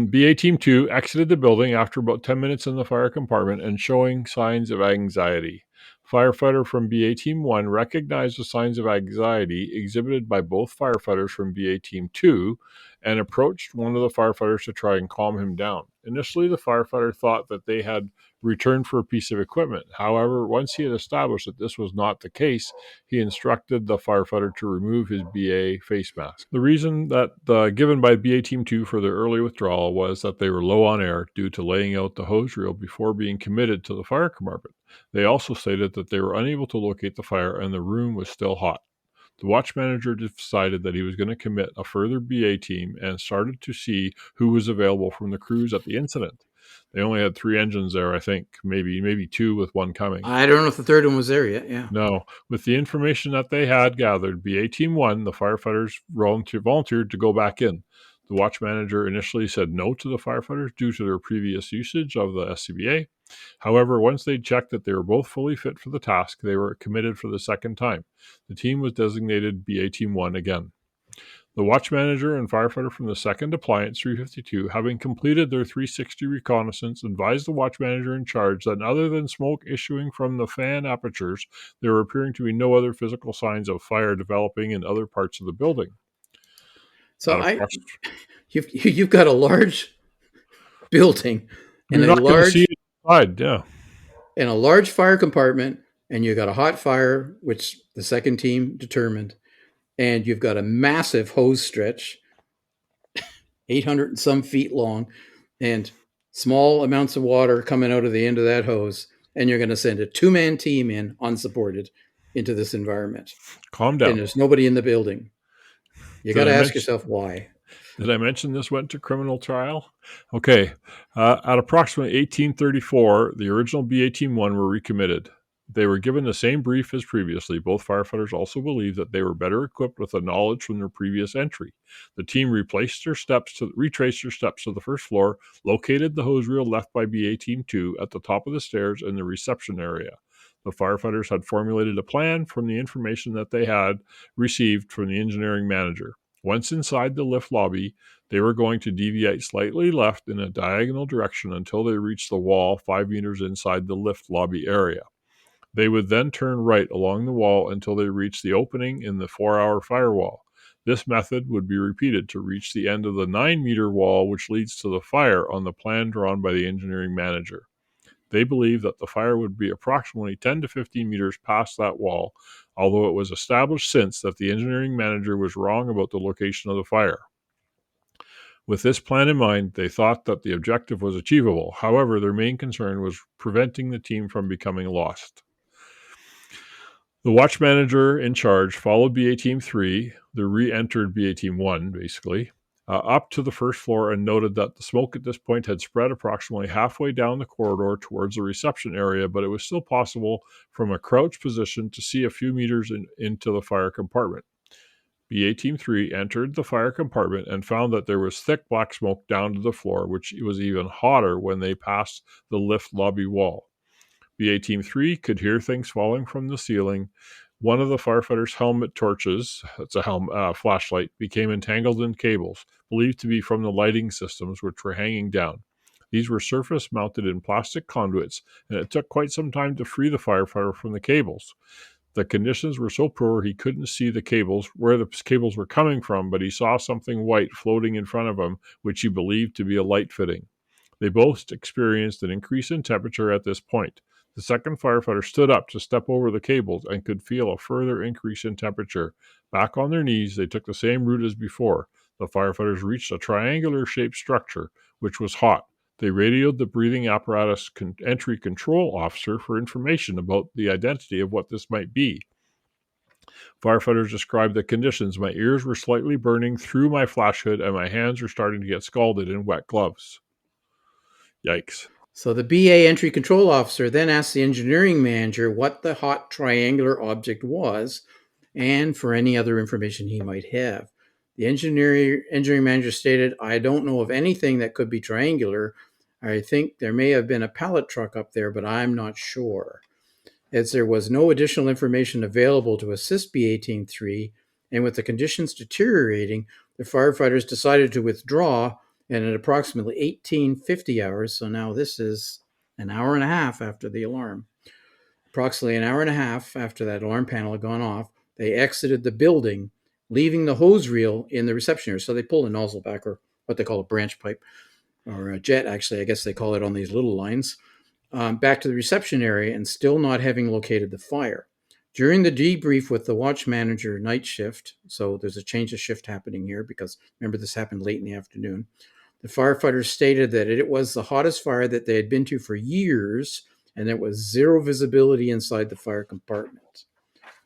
BA Team 2 exited the building after about 10 minutes in the fire compartment and showing signs of anxiety. Firefighter from BA Team 1 recognized the signs of anxiety exhibited by both firefighters from BA Team 2 and approached one of the firefighters to try and calm him down. Initially, the firefighter thought that they had returned for a piece of equipment. However, once he had established that this was not the case, he instructed the firefighter to remove his BA face mask. The reason that given by BA Team 2 for their early withdrawal was that they were low on air due to laying out the hose reel before being committed to the fire compartment. They also stated that they were unable to locate the fire and the room was still hot. The watch manager decided that he was going to commit a further BA team and started to see who was available from the crews at the incident. They only had 3 engines there, I think, maybe 2 with 1 coming. I don't know if the 3rd one was there yet, yeah. No. With the information that they had gathered, BA Team 1, the firefighters volunteered to go back in. The watch manager initially said no to the firefighters due to their previous usage of the SCBA. However, once they checked that they were both fully fit for the task, they were committed for the 2nd time. The team was designated BA Team 1 again. The watch manager and firefighter from the 2nd Appliance 352, having completed their 360 reconnaissance, advised the watch manager in charge that other than smoke issuing from the fan apertures, there were appearing to be no other physical signs of fire developing in other parts of the building. So you've got a large building and a large fire compartment, and you've got a hot fire, which the 2nd team determined, and you've got a massive hose stretch, 800 and some feet long, and small amounts of water coming out of the end of that hose, and you're going to send a 2-man team in unsupported into this environment. Calm And down. there's nobody in the building. You got to ask yourself why. Did I mention this went to criminal trial? Okay. At approximately 1834, the original BA Team 1 were recommitted. They were given the same brief as previously. Both firefighters also believed that they were better equipped with the knowledge from their previous entry. The team retraced their steps to the first floor, located the hose reel left by BA Team 2 at the top of the stairs in the reception area. The firefighters had formulated a plan from the information that they had received from the engineering manager. Once inside the lift lobby, they were going to deviate slightly left in a diagonal direction until they reached the wall 5 meters inside the lift lobby area. They would then turn right along the wall until they reached the opening in the 4-hour firewall. This method would be repeated to reach the end of the 9-meter wall, which leads to the fire on the plan drawn by the engineering manager. They believed that the fire would be approximately 10 to 15 meters past that wall, although it was established since that the engineering manager was wrong about the location of the fire. With this plan in mind, they thought that the objective was achievable. However, their main concern was preventing the team from becoming lost. The watch manager in charge followed BA Team 3, the re-entered BA Team 1, basically, up to the first floor and noted that the smoke at this point had spread approximately halfway down the corridor towards the reception area, but it was still possible from a crouched position to see a few meters into the fire compartment. BA Team 3 entered the fire compartment and found that there was thick black smoke down to the floor, which was even hotter when they passed the lift lobby wall. BA Team 3 could hear things falling from the ceiling. One of the firefighters' helmet torches, that's a flashlight, became entangled in cables, believed to be from the lighting systems which were hanging down. These were surface mounted in plastic conduits, and it took quite some time to free the firefighter from the cables. The conditions were so poor he couldn't see the cables, where the cables were coming from, but he saw something white floating in front of him, which he believed to be a light fitting. They both experienced an increase in temperature at this point. The second firefighter stood up to step over the cables and could feel a further increase in temperature. Back on their knees, they took the same route as before. The firefighters reached a triangular-shaped structure, which was hot. They radioed the breathing apparatus entry control officer for information about the identity of what this might be. Firefighters described the conditions. My ears were slightly burning through my flash hood, and my hands were starting to get scalded in wet gloves. Yikes. So the BA entry control officer then asked the engineering manager what the hot triangular object was and for any other information he might have. The engineering manager stated, I don't know of anything that could be triangular. I think there may have been a pallet truck up there, but I'm not sure. As there was no additional information available to assist BA Team 3, and with the conditions deteriorating, the firefighters decided to withdraw, and at approximately 1850 hours, so now this is an hour and a half after the alarm, approximately an hour and a half after that alarm panel had gone off, they exited the building, leaving the hose reel in the reception area. So they pulled a nozzle back, or what they call a branch pipe, or a jet, actually, I guess they call it on these little lines, back to the reception area and still not having located the fire. During the debrief with the watch manager night shift, so there's a change of shift happening here because remember this happened late in the afternoon, the firefighters stated that it was the hottest fire that they had been to for years and there was zero visibility inside the fire compartment.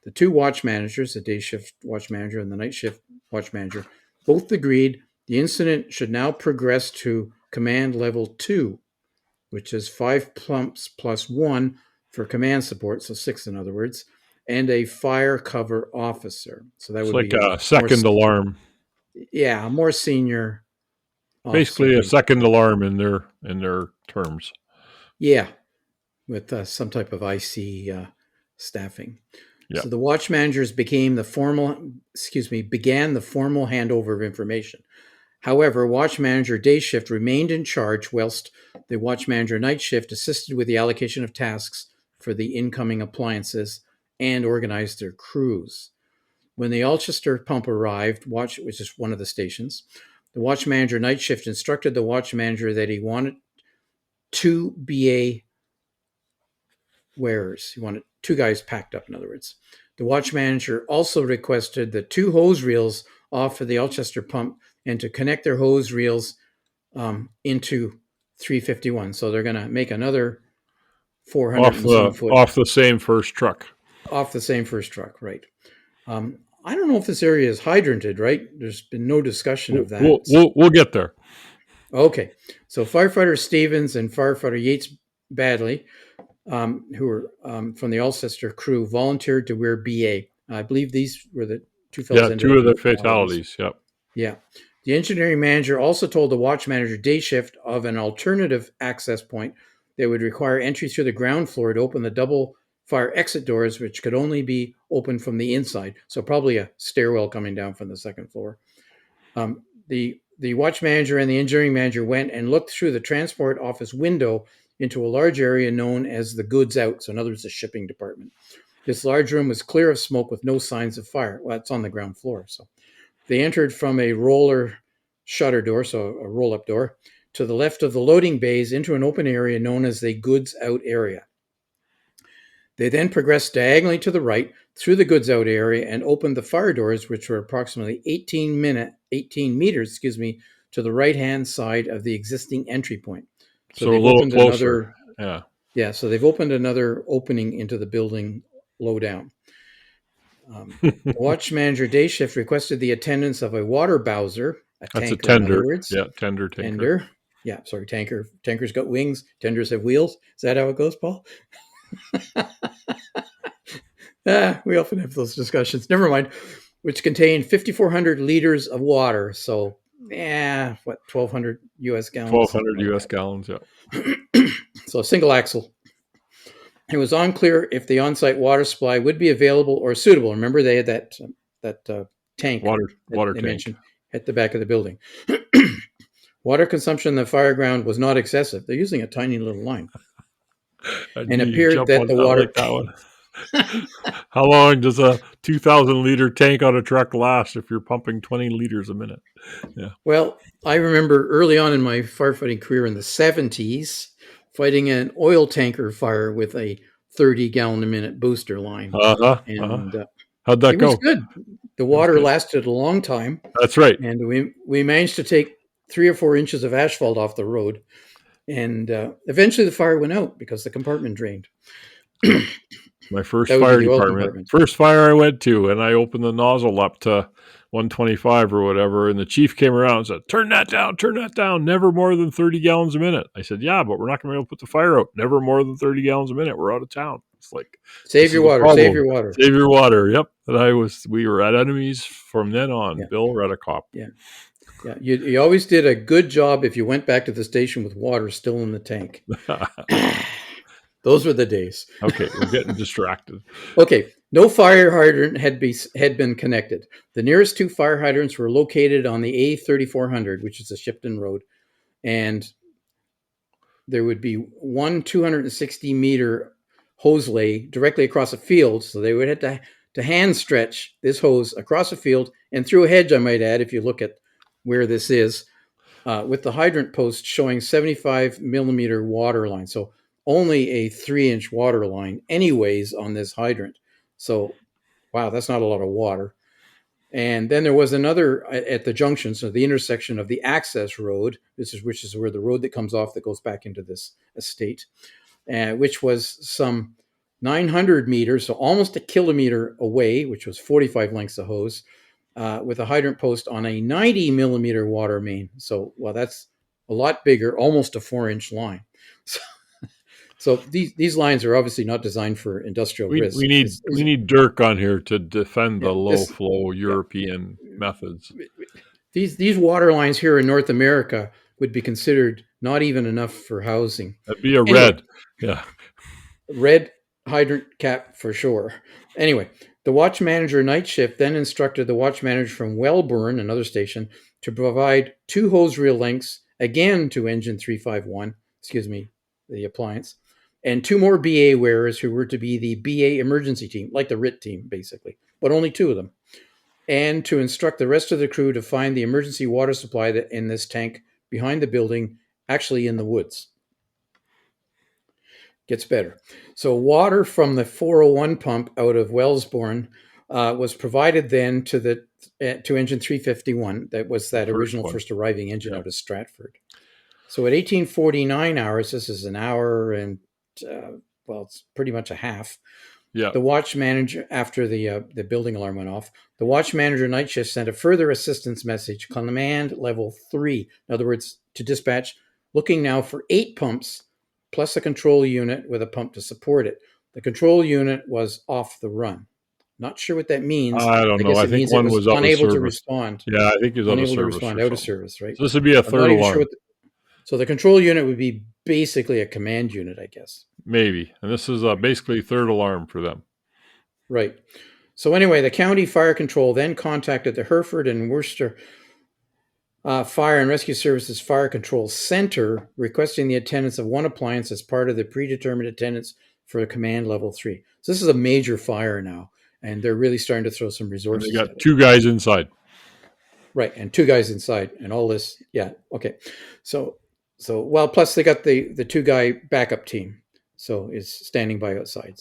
The two watch managers, the day shift watch manager and the night shift watch manager, both agreed the incident should now progress to command level 2, which is 5 plumps plus 1 for command support, so 6 in other words, and a fire cover officer. So that It's would like be a second alarm. Yeah, a more senior officer. Basically a second alarm in their terms. Yeah, with some type of IC staffing. Yep. So the watch managers began the formal handover of information. However, watch manager day shift remained in charge whilst the watch manager night shift assisted with the allocation of tasks for the incoming appliances and organized their crews. When the Alchester pump arrived, which is one of the stations, the watch manager night shift instructed the watch manager that he wanted 2 BA wearers. He wanted 2 guys packed up, in other words. The watch manager also requested that 2 hose reels off of the Alchester pump and to connect their hose reels into 351. So they're going to make another 400 and some foot off the same first truck. off the same first truck, right? I don't know if this area is hydranted, right? There's been no discussion of that. We'll get there. Okay, so firefighter Stevens and firefighter Yates Badley, who were from the Alcester crew, volunteered to wear BA. I believe these were the two fellows. Yeah, two of the fatalities. Yep. Yeah. The engineering manager also told the watch manager day shift of an alternative access point that would require entry through the ground floor to open the double fire exit doors, which could only be opened from the inside. So probably a stairwell coming down from the second floor. The watch manager and the engineering manager went and looked through the transport office window into a large area known as the goods out. So in other words, the shipping department. This large room was clear of smoke with no signs of fire. Well, it's on the ground floor. So they entered from a roller shutter door, so a roll-up door, to the left of the loading bays into an open area known as the goods out area. They then progressed diagonally to the right through the goods out area and opened the fire doors, which were approximately 18 meters, to the right-hand side of the existing entry point. So a little closer. So they've opened another opening into the building low down. The watch manager day shift requested the attendance of a water bowser, That's tanker, a tender. in other words. Yeah, tanker. Yeah, sorry, tanker. Tankers got wings. Tenders have wheels. Is that how it goes, Paul? We often have those discussions. Never mind. Which contained 5,400 liters of water. So, 1,200 U.S. gallons. 1,200 U.S. gallons, yeah. So, a single axle. It was unclear if the on-site water supply would be available or suitable. Remember, they had that tank, water they tank mentioned at the back of the building. Water consumption in the fire ground was not excessive. They're using a tiny little line. And appeared that the water... Like that one. How long does a 2,000 liter tank on a truck last if you're pumping 20 liters a minute? Yeah. Well, I remember early on in my firefighting career in the 70s, fighting an oil tanker fire with a 30-gallon a minute booster line. How'd that go? It was good. The water lasted a long time. That's right. And we managed to take 3 or 4 inches of asphalt off the road. And eventually the fire went out because the compartment drained. My first fire department. First fire I went to, and I opened the nozzle up to 125 or whatever, and the chief came around and said, turn that down, never more than 30 gallons a minute. I said, yeah, but we're not going to be able to put the fire out. Never more than 30 gallons a minute. We're out of town. It's like, save your water. Save your water. Yep. And we were at enemies from then on. Yeah. Bill Redicop. Yeah. Yeah. You always did a good job if you went back to the station with water still in the tank. Those were the days. Okay, we're getting distracted. Okay, no fire hydrant had been connected. The nearest 2 fire hydrants were located on the A3400, which is a Shipton road, and there would be one 260-meter hose lay directly across a field, so they would have to hand stretch this hose across a field and through a hedge, I might add, if you look at where this is, with the hydrant post showing 75-millimeter water line. So only a 3-inch water line anyways on this hydrant. So, wow, that's not a lot of water. And then there was another at the junction, so the intersection of the access road, which is where the road that comes off that goes back into this estate, which was some 900 meters, so almost a kilometer away, which was 45 lengths of hose, with a hydrant post on a 90-millimeter water main. So, well, that's a lot bigger, almost a 4-inch line. So these lines are obviously not designed for industrial risk. We need Dirk on here to defend the low flow European methods. These water lines here in North America would be considered not even enough for housing. That'd be red. Yeah. Red hydrant cap for sure. Anyway, the watch manager night shift then instructed the watch manager from Wellburn, another station, to provide 2 hose reel lengths again to engine 351, the appliance, and 2 more BA wearers who were to be the BA emergency team, like the RIT team, basically, but only 2 of them, and to instruct the rest of the crew to find the emergency water supply in this tank behind the building, actually in the woods. Gets better. So water from the 401 pump out of Wellsbourne was provided then to engine 351. That was that The first original one. first arriving engine Yeah. out of Stratford. So at 1849 hours, this is an hour and it's pretty much a half. Yeah. The watch manager, after the building alarm went off, the watch manager night shift sent a further assistance message, command level 3. In other words, to dispatch, looking now for 8 pumps plus a control unit with a pump to support it. The control unit was off the run. Not sure what that means. I don't know. guess I it think means it one was was out of unable to service. respond. Yeah, I think he was out of Unable to service respond, or out of something. service, right? So this would be a I'm third not even alarm. sure so the control unit would be basically a command unit, I guess. Maybe. And this is basically third alarm for them. Right. So anyway, the county fire control then contacted the Hereford and Worcester Fire and Rescue Services Fire Control Center, requesting the attendance of one appliance as part of the predetermined attendance for command level 3. So this is a major fire now, and they're really starting to throw some And resources they at got it. 2 guys inside. Right, and 2 guys inside, and all this. Yeah, okay. So well, plus they got the 2-guy backup team, so is standing by outside.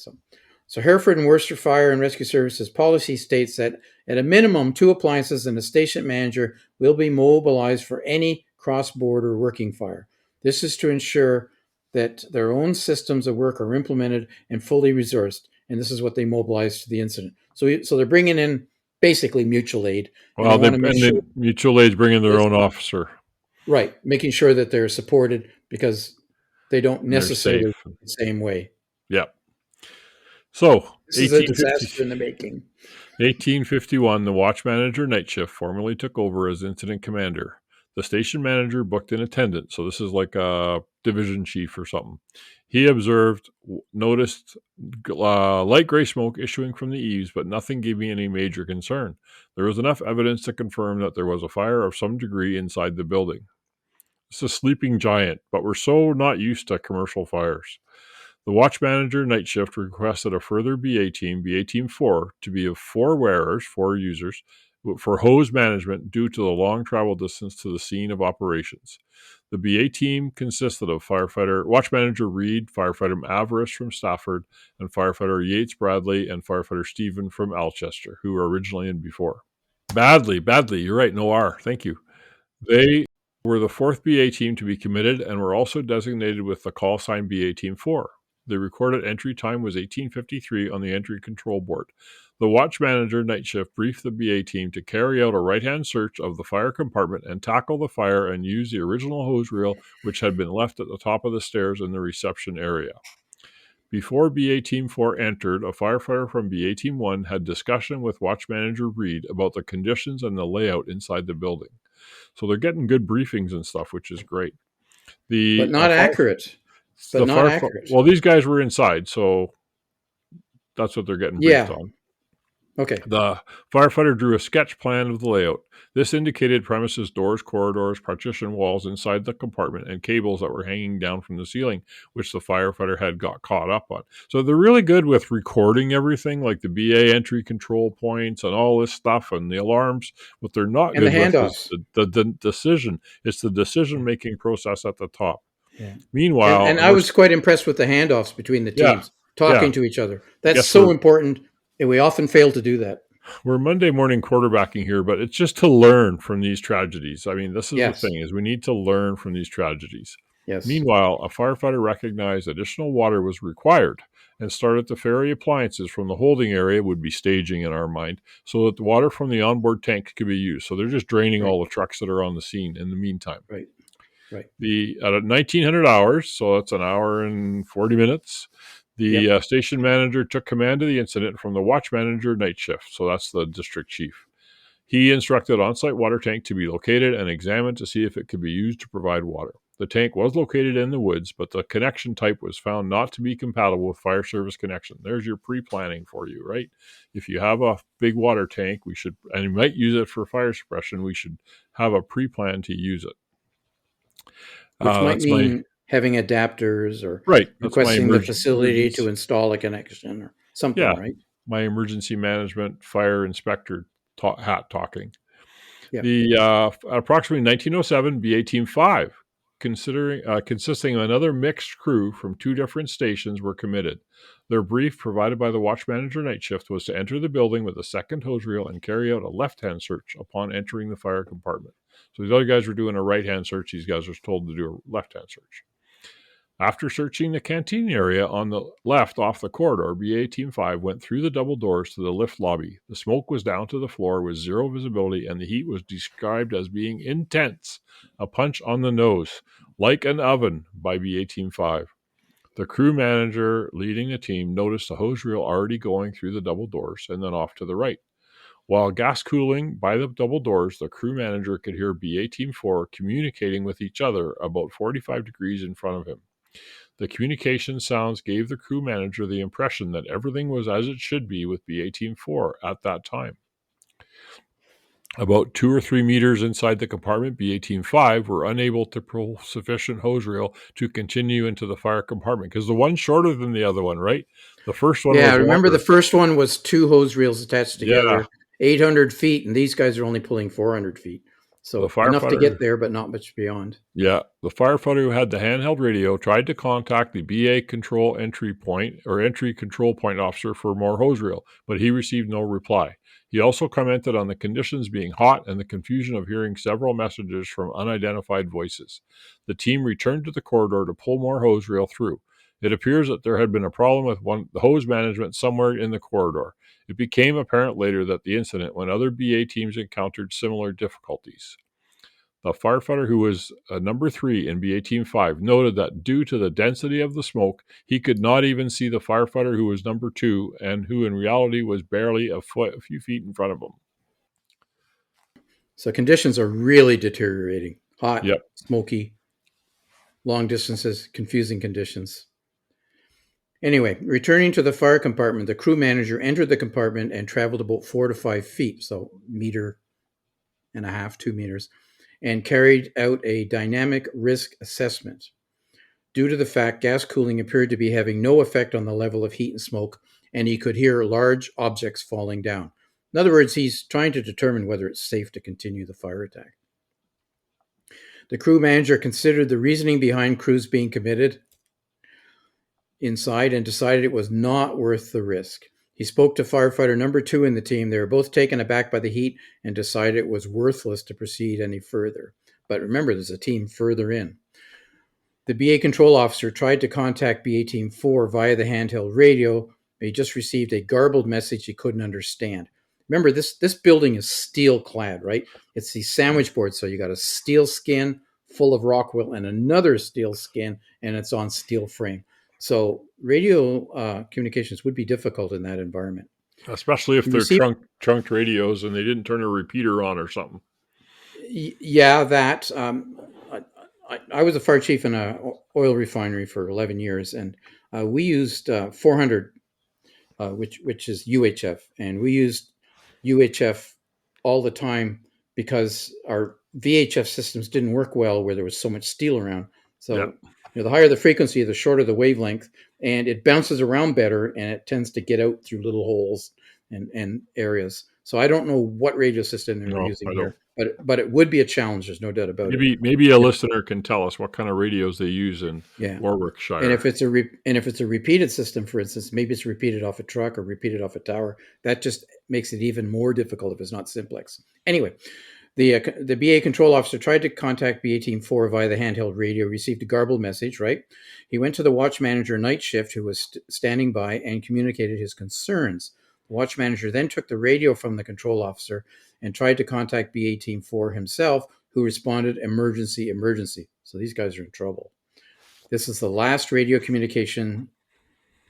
So Hereford and Worcester Fire and Rescue Services policy states that at a minimum, 2 appliances and a station manager will be mobilized for any cross-border working fire. This is to ensure that their own systems of work are implemented and fully resourced, and this is what they mobilized to the incident. So they're bringing in basically mutual aid. Well, And they want to make sure, mutual aid's bringing their own officer. right, making sure that they're supported because they don't And they're necessarily safe. work the same way. Yeah. So, This is a disaster in the making. 1851, the watch manager night shift formally took over as incident commander. The station manager booked in attendance, so this is like a division chief or something. He noticed light gray smoke issuing from the eaves, but nothing gave me any major concern. There was enough evidence to confirm that there was a fire of some degree inside the building. It's a sleeping giant, but we're so not used to commercial fires. The watch manager night shift requested a further BA team 4, to be of 4 users, for hose management due to the long travel distance to the scene of operations. The BA team consisted of watch manager Reed, firefighter Avarice from Stafford, and firefighter Yates Bradley and firefighter Stephen from Alchester, who were originally in before. Badly, you're right, no R, thank you. They were the 4th BA team to be committed and were also designated with the call sign BA Team 4. The recorded entry time was 18:53 on the entry control board. The watch manager night shift briefed the BA team to carry out a right-hand search of the fire compartment and tackle the fire and use the original hose reel which had been left at the top of the stairs in the reception area. Before BA Team 4 entered, a firefighter from BA Team 1 had discussion with watch manager Reed about the conditions and the layout inside the building. So they're getting good briefings and stuff, which is great. But not accurate. Well, these guys were inside, so that's what they're getting briefed on. Okay. The firefighter drew a sketch plan of the layout. This indicated premises, doors, corridors, partition walls inside the compartment, and cables that were hanging down from the ceiling, which the firefighter had got caught up on. So they're really good with recording everything, like the BA entry control points and all this stuff and the alarms. What they're not And good the with handoffs. is the decision. It's the decision-making process at the top. Yeah. Meanwhile, and I was quite impressed with the handoffs between the teams, talking to each other. That's so important, and we often fail to do that. We're Monday morning quarterbacking here, but it's just to learn from these tragedies. I mean, this is the thing, is we need to learn from these tragedies. Yes. Meanwhile, a firefighter recognized additional water was required and started to ferry appliances from the holding area, would be staging in our mind, so that the water from the onboard tank could be used. So they're just draining all the trucks that are on the scene in the meantime. Right. At 1900 hours, so that's an hour and 40 minutes, the station manager took command of the incident from the watch manager night shift. So that's the district chief. He instructed on-site water tank to be located and examined to see if it could be used to provide water. The tank was located in the woods, but the connection type was found not to be compatible with fire service connection. There's your pre-planning for you, right? If you have a big water tank, and you might use it for fire suppression, we should have a pre-plan to use it. Which might mean having adapters or requesting the facility to install a connection or something, right? My emergency management fire inspector hat talking. Yeah. The approximately 1907, BA Team 5 consisting of another mixed crew from 2 different stations were committed. Their brief provided by the watch manager night shift was to enter the building with a second hose reel and carry out a left-hand search upon entering the fire compartment. So these other guys were doing a right-hand search. These guys were told to do a left-hand search. After searching the canteen area on the left off the corridor, BA Team 5 went through the double doors to the lift lobby. The smoke was down to the floor with zero visibility, and the heat was described as being intense, a punch on the nose, like an oven by BA Team 5. The crew manager leading the team noticed the hose reel already going through the double doors and then off to the right. While gas cooling by the double doors, the crew manager could hear BA Team 4 communicating with each other about 45 degrees in front of him. The communication sounds gave the crew manager the impression that everything was as it should be with BA Team 4 at that time. About 2 or 3 meters inside the compartment, BA Team 5 were unable to pull sufficient hose reel to continue into the fire compartment because the one's shorter than the other one, right? The first one Yeah, was remember longer. the first one was 2 hose reels attached Yeah. together, 800 feet, and these guys are only pulling 400 feet. So enough to get there, but not much beyond. Yeah, the firefighter who had the handheld radio tried to contact the BA control entry point or entry control point officer for more hose reel, but he received no reply. He also commented on the conditions being hot and the confusion of hearing several messages from unidentified voices. The team returned to the corridor to pull more hose reel through. It appears that there had been a problem with the hose management somewhere in the corridor. It became apparent later that the incident when other BA teams encountered similar difficulties. The firefighter who was number 3 in BA Team 5 noted that due to the density of the smoke, he could not even see the firefighter who was number 2 and who in reality was barely a few feet in front of him. So conditions are really deteriorating. Hot, Yep. smoky, long distances, confusing conditions. Anyway, returning to the fire compartment, the crew manager entered the compartment and traveled about 4 to 5 feet, so 1.5 to 2 meters, and carried out a dynamic risk assessment. Due to the fact gas cooling appeared to be having no effect on the level of heat and smoke, and he could hear large objects falling down. In other words, he's trying to determine whether it's safe to continue the fire attack. The crew manager considered the reasoning behind crews being committed inside and decided it was not worth the risk. He spoke to firefighter number 2 in the team. They were both taken aback by the heat and decided it was worthless to proceed any further. But remember, there's a team further in. The BA control officer tried to contact BA Team 4 via the handheld radio, but he just received a garbled message he couldn't understand. Remember, this building is steel clad, right? It's these sandwich boards, so you got a steel skin full of rock wool and another steel skin, and it's on steel frame. So radio communications would be difficult in that environment. Especially if they're trunked radios and they didn't turn a repeater on or something. Yeah, that. I was a fire chief in an oil refinery for 11 years, and we used 400, which is UHF, and we used UHF all the time because our VHF systems didn't work well where there was so much steel around. So the higher the frequency, the shorter the wavelength, and it bounces around better, and it tends to get out through little holes and areas. So I don't know what radio system they were using here, but it would be a challenge. There's no doubt about it. Maybe a listener can tell us what kind of radios they use in Warwickshire. And if it's a repeated system, for instance, maybe it's repeated off a truck or repeated off a tower. That just makes it even more difficult if it's not simplex. Anyway, the BA control officer tried to contact BA Team 4 via the handheld radio, received a garbled message, right? He went to the watch manager night shift who was standing by and communicated his concerns. The watch manager then took the radio from the control officer and tried to contact BA Team 4 himself, who responded, emergency, emergency. So these guys are in trouble. This is the last radio communication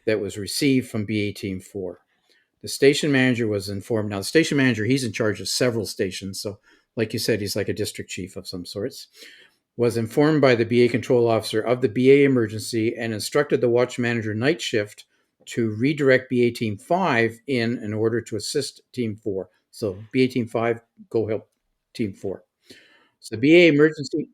that was received from BA Team 4. The station manager was informed. Now, the station manager, he's in charge of several stations. So like you said, he's like a district chief of some sorts, was informed by the BA control officer of the BA emergency and instructed the watch manager night shift to redirect BA Team 5 in order to assist Team 4. So BA Team 5, go help Team 4. So BA emergency.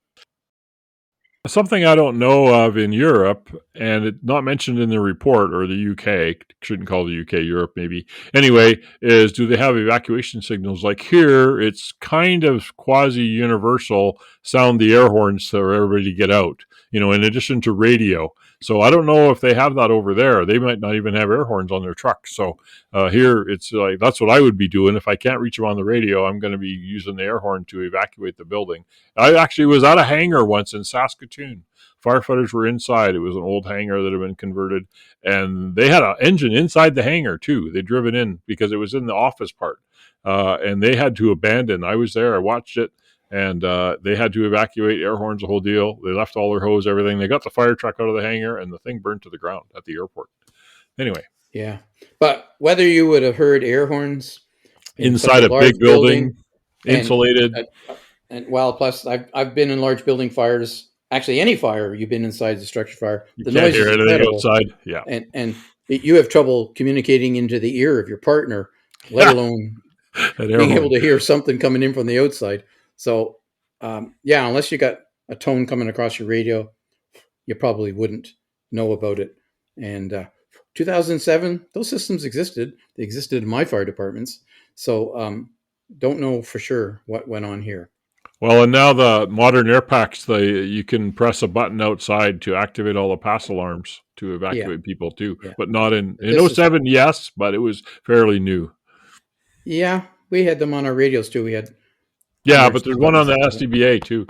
Something I don't know of in Europe, and it's not mentioned in the report, or the UK, shouldn't call the UK Europe maybe. Anyway, is do they have evacuation signals? Like here, it's kind of quasi-universal, sound the air horns for everybody to get out, in addition to radio. So I don't know if they have that over there. They might not even have air horns on their trucks. So here, it's like that's what I would be doing. If I can't reach them on the radio, I'm going to be using the air horn to evacuate the building. I actually was at a hangar once in Saskatoon. Firefighters were inside. It was an old hangar that had been converted, and they had an engine inside the hangar too. They'd driven in because it was in the office part, and they had to abandon. I was there. I watched it, and they had to evacuate, air horns, the whole deal. They left all their hose, everything. They got the fire truck out of the hangar, and the thing burned to the ground at the airport. Anyway, Yeah. But whether you would have heard air horns in such inside a a large big building, and insulated. and well, plus I've been in large building fires. Actually, any fire you've been inside the structure fire, You the can't noise hear is anything incredible, outside. Yeah. and you have trouble communicating into the ear of your partner, let alone An air being able horn. to hear something coming in from the outside. So, yeah, unless you got a tone coming across your radio, you probably wouldn't know about it. And 2007, those systems existed. They existed in my fire departments. So, don't know for sure what went on here. Well, and now the modern air packs, you can press a button outside to activate all the pass alarms to Yeah, evacuate people too. yeah. But not in But this is, '07, yes, but it was fairly new. yeah, we had them on our radios too. We had Yeah, but emergency there's one on buttons the that did it. SDBA too.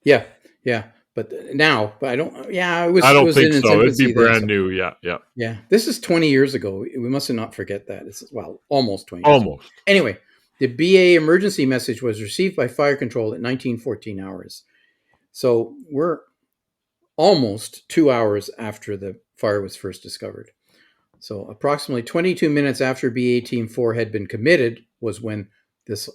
Yeah, yeah. But now, but I don't. Yeah, it I was don't think in its so. It'd be infancy then. brand So new. Yeah, yeah, yeah, this is 20 years ago. We must not forget that. It's almost 20 years ago. almost. Anyway, the BA emergency message was received by fire control at 1914 hours. So we're almost 2 hours after the fire was first discovered. So approximately 22 minutes after BA Team 4 had been committed was when this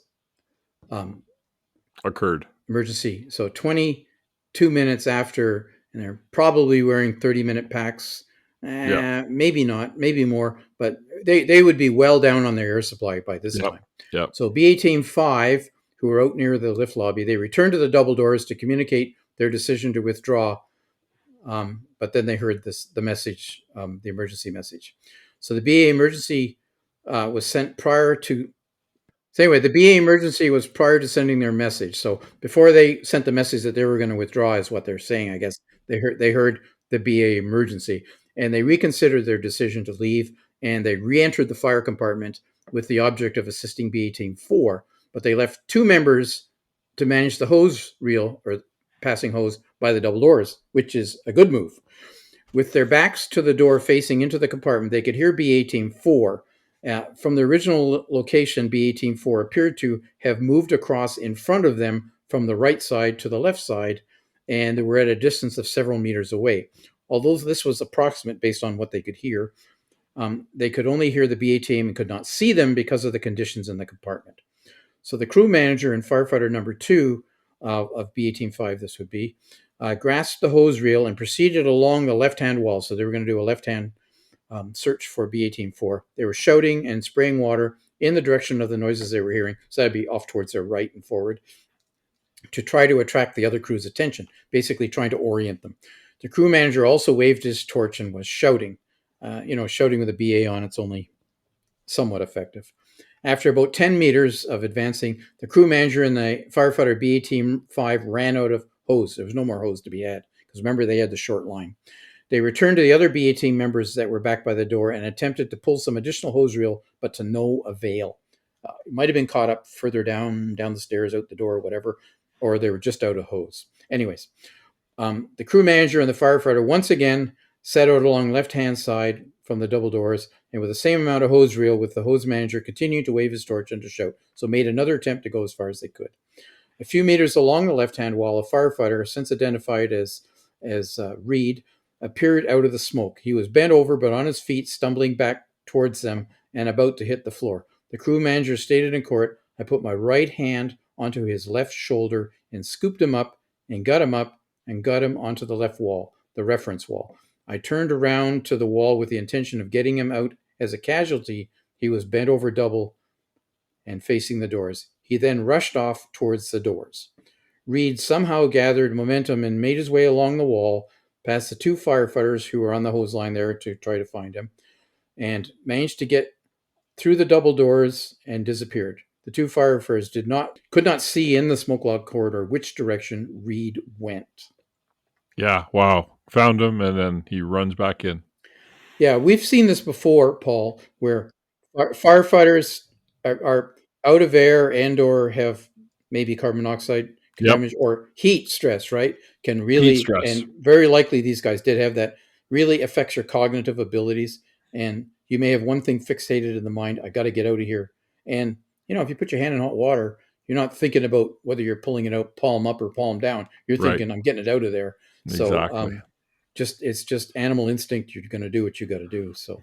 Occurred. emergency. So 22 minutes after, and they're probably wearing 30-minute packs. Yeah. Maybe not, maybe more, but they would be well down on their air supply by this Yep. time. Yep. So BA Team 5, who were out near the lift lobby, they returned to the double doors to communicate their decision to withdraw. But then they heard the message, the emergency message. So the BA emergency was sent prior to. So anyway, the BA emergency was prior to sending their message. So before they sent the message that they were going to withdraw, is what they're saying. I guess they heard the BA emergency, and they reconsidered their decision to leave, and they re-entered the fire compartment with the object of assisting BA Team 4. But they left 2 members to manage the hose reel or passing hose by the double doors, which is a good move. With their backs to the door facing into the compartment, they could hear BA Team 4. From the original location, BA Team 4 appeared to have moved across in front of them from the right side to the left side, and they were at a distance of several meters away. Although this was approximate based on what they could hear, they could only hear the BA team and could not see them because of the conditions in the compartment. So the crew manager and firefighter number 2 of BA Team 5, this would be, grasped the hose reel and proceeded along the left-hand wall. So they were going to do a left-hand search for BA Team 4. They were shouting and spraying water in the direction of the noises they were hearing. So that'd be off towards their right and forward to try to attract the other crew's attention, basically trying to orient them. The crew manager also waved his torch and was shouting. Shouting with a BA on, it's only somewhat effective. After about 10 meters of advancing, the crew manager and the firefighter BA Team 5 ran out of hose. There was no more hose to be had, because remember, they had the short line. They returned to the other BA team members that were back by the door and attempted to pull some additional hose reel, but to no avail. It might have been caught up further down the stairs, out the door, or whatever, or they were just out of hose. Anyways, the crew manager and the firefighter once again set out along the left-hand side from the double doors, and with the same amount of hose reel, with the hose manager continuing to wave his torch and to shout, so made another attempt to go as far as they could. A few meters along the left-hand wall, a firefighter, since identified as Reed, appeared out of the smoke. He was bent over, but on his feet, stumbling back towards them and about to hit the floor. The crew manager stated in court, "I put my right hand onto his left shoulder and scooped him up and got him onto the left wall, the reference wall. I turned around to the wall with the intention of getting him out as a casualty. He was bent over double and facing the doors. He then rushed off towards the doors." Reed somehow gathered momentum and made his way along the wall past the 2 firefighters who were on the hose line there to try to find him, and managed to get through the double doors and disappeared. The 2 firefighters could not see in the smoke log corridor which direction Reed went. Yeah, wow. Found him, and then he runs back in. Yeah, we've seen this before, Paul, where firefighters are out of air and or have maybe carbon monoxide contamination or heat stress, right? Can Heat really, stress. and very likely these guys did have that, really affects your cognitive abilities. And you may have one thing fixated in the mind, I got to get out of here. And, if you put your hand in hot water, you're not thinking about whether you're pulling it out palm up or palm down. You're Right. thinking, I'm getting it out of there. Exactly. So it's just animal instinct. You're going to do what you got to do. So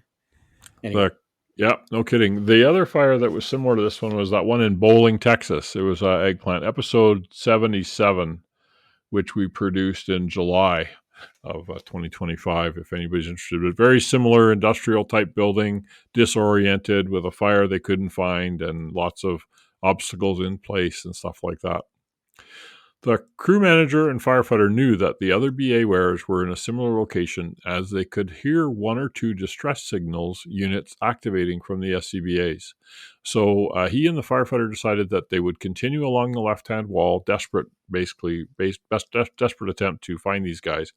anyway. Yeah, no kidding. The other fire that was similar to this one was that one in Bowling, Texas. It was Eggplant, episode 77, which we produced in July of 2025, if anybody's interested. But very similar industrial type building, disoriented with a fire they couldn't find and lots of obstacles in place and stuff like that. The crew manager and firefighter knew that the other BA wearers were in a similar location, as they could hear 1 or 2 distress signals units activating from the SCBAs. So he and the firefighter decided that they would continue along the left-hand wall, desperate attempt to find these guys.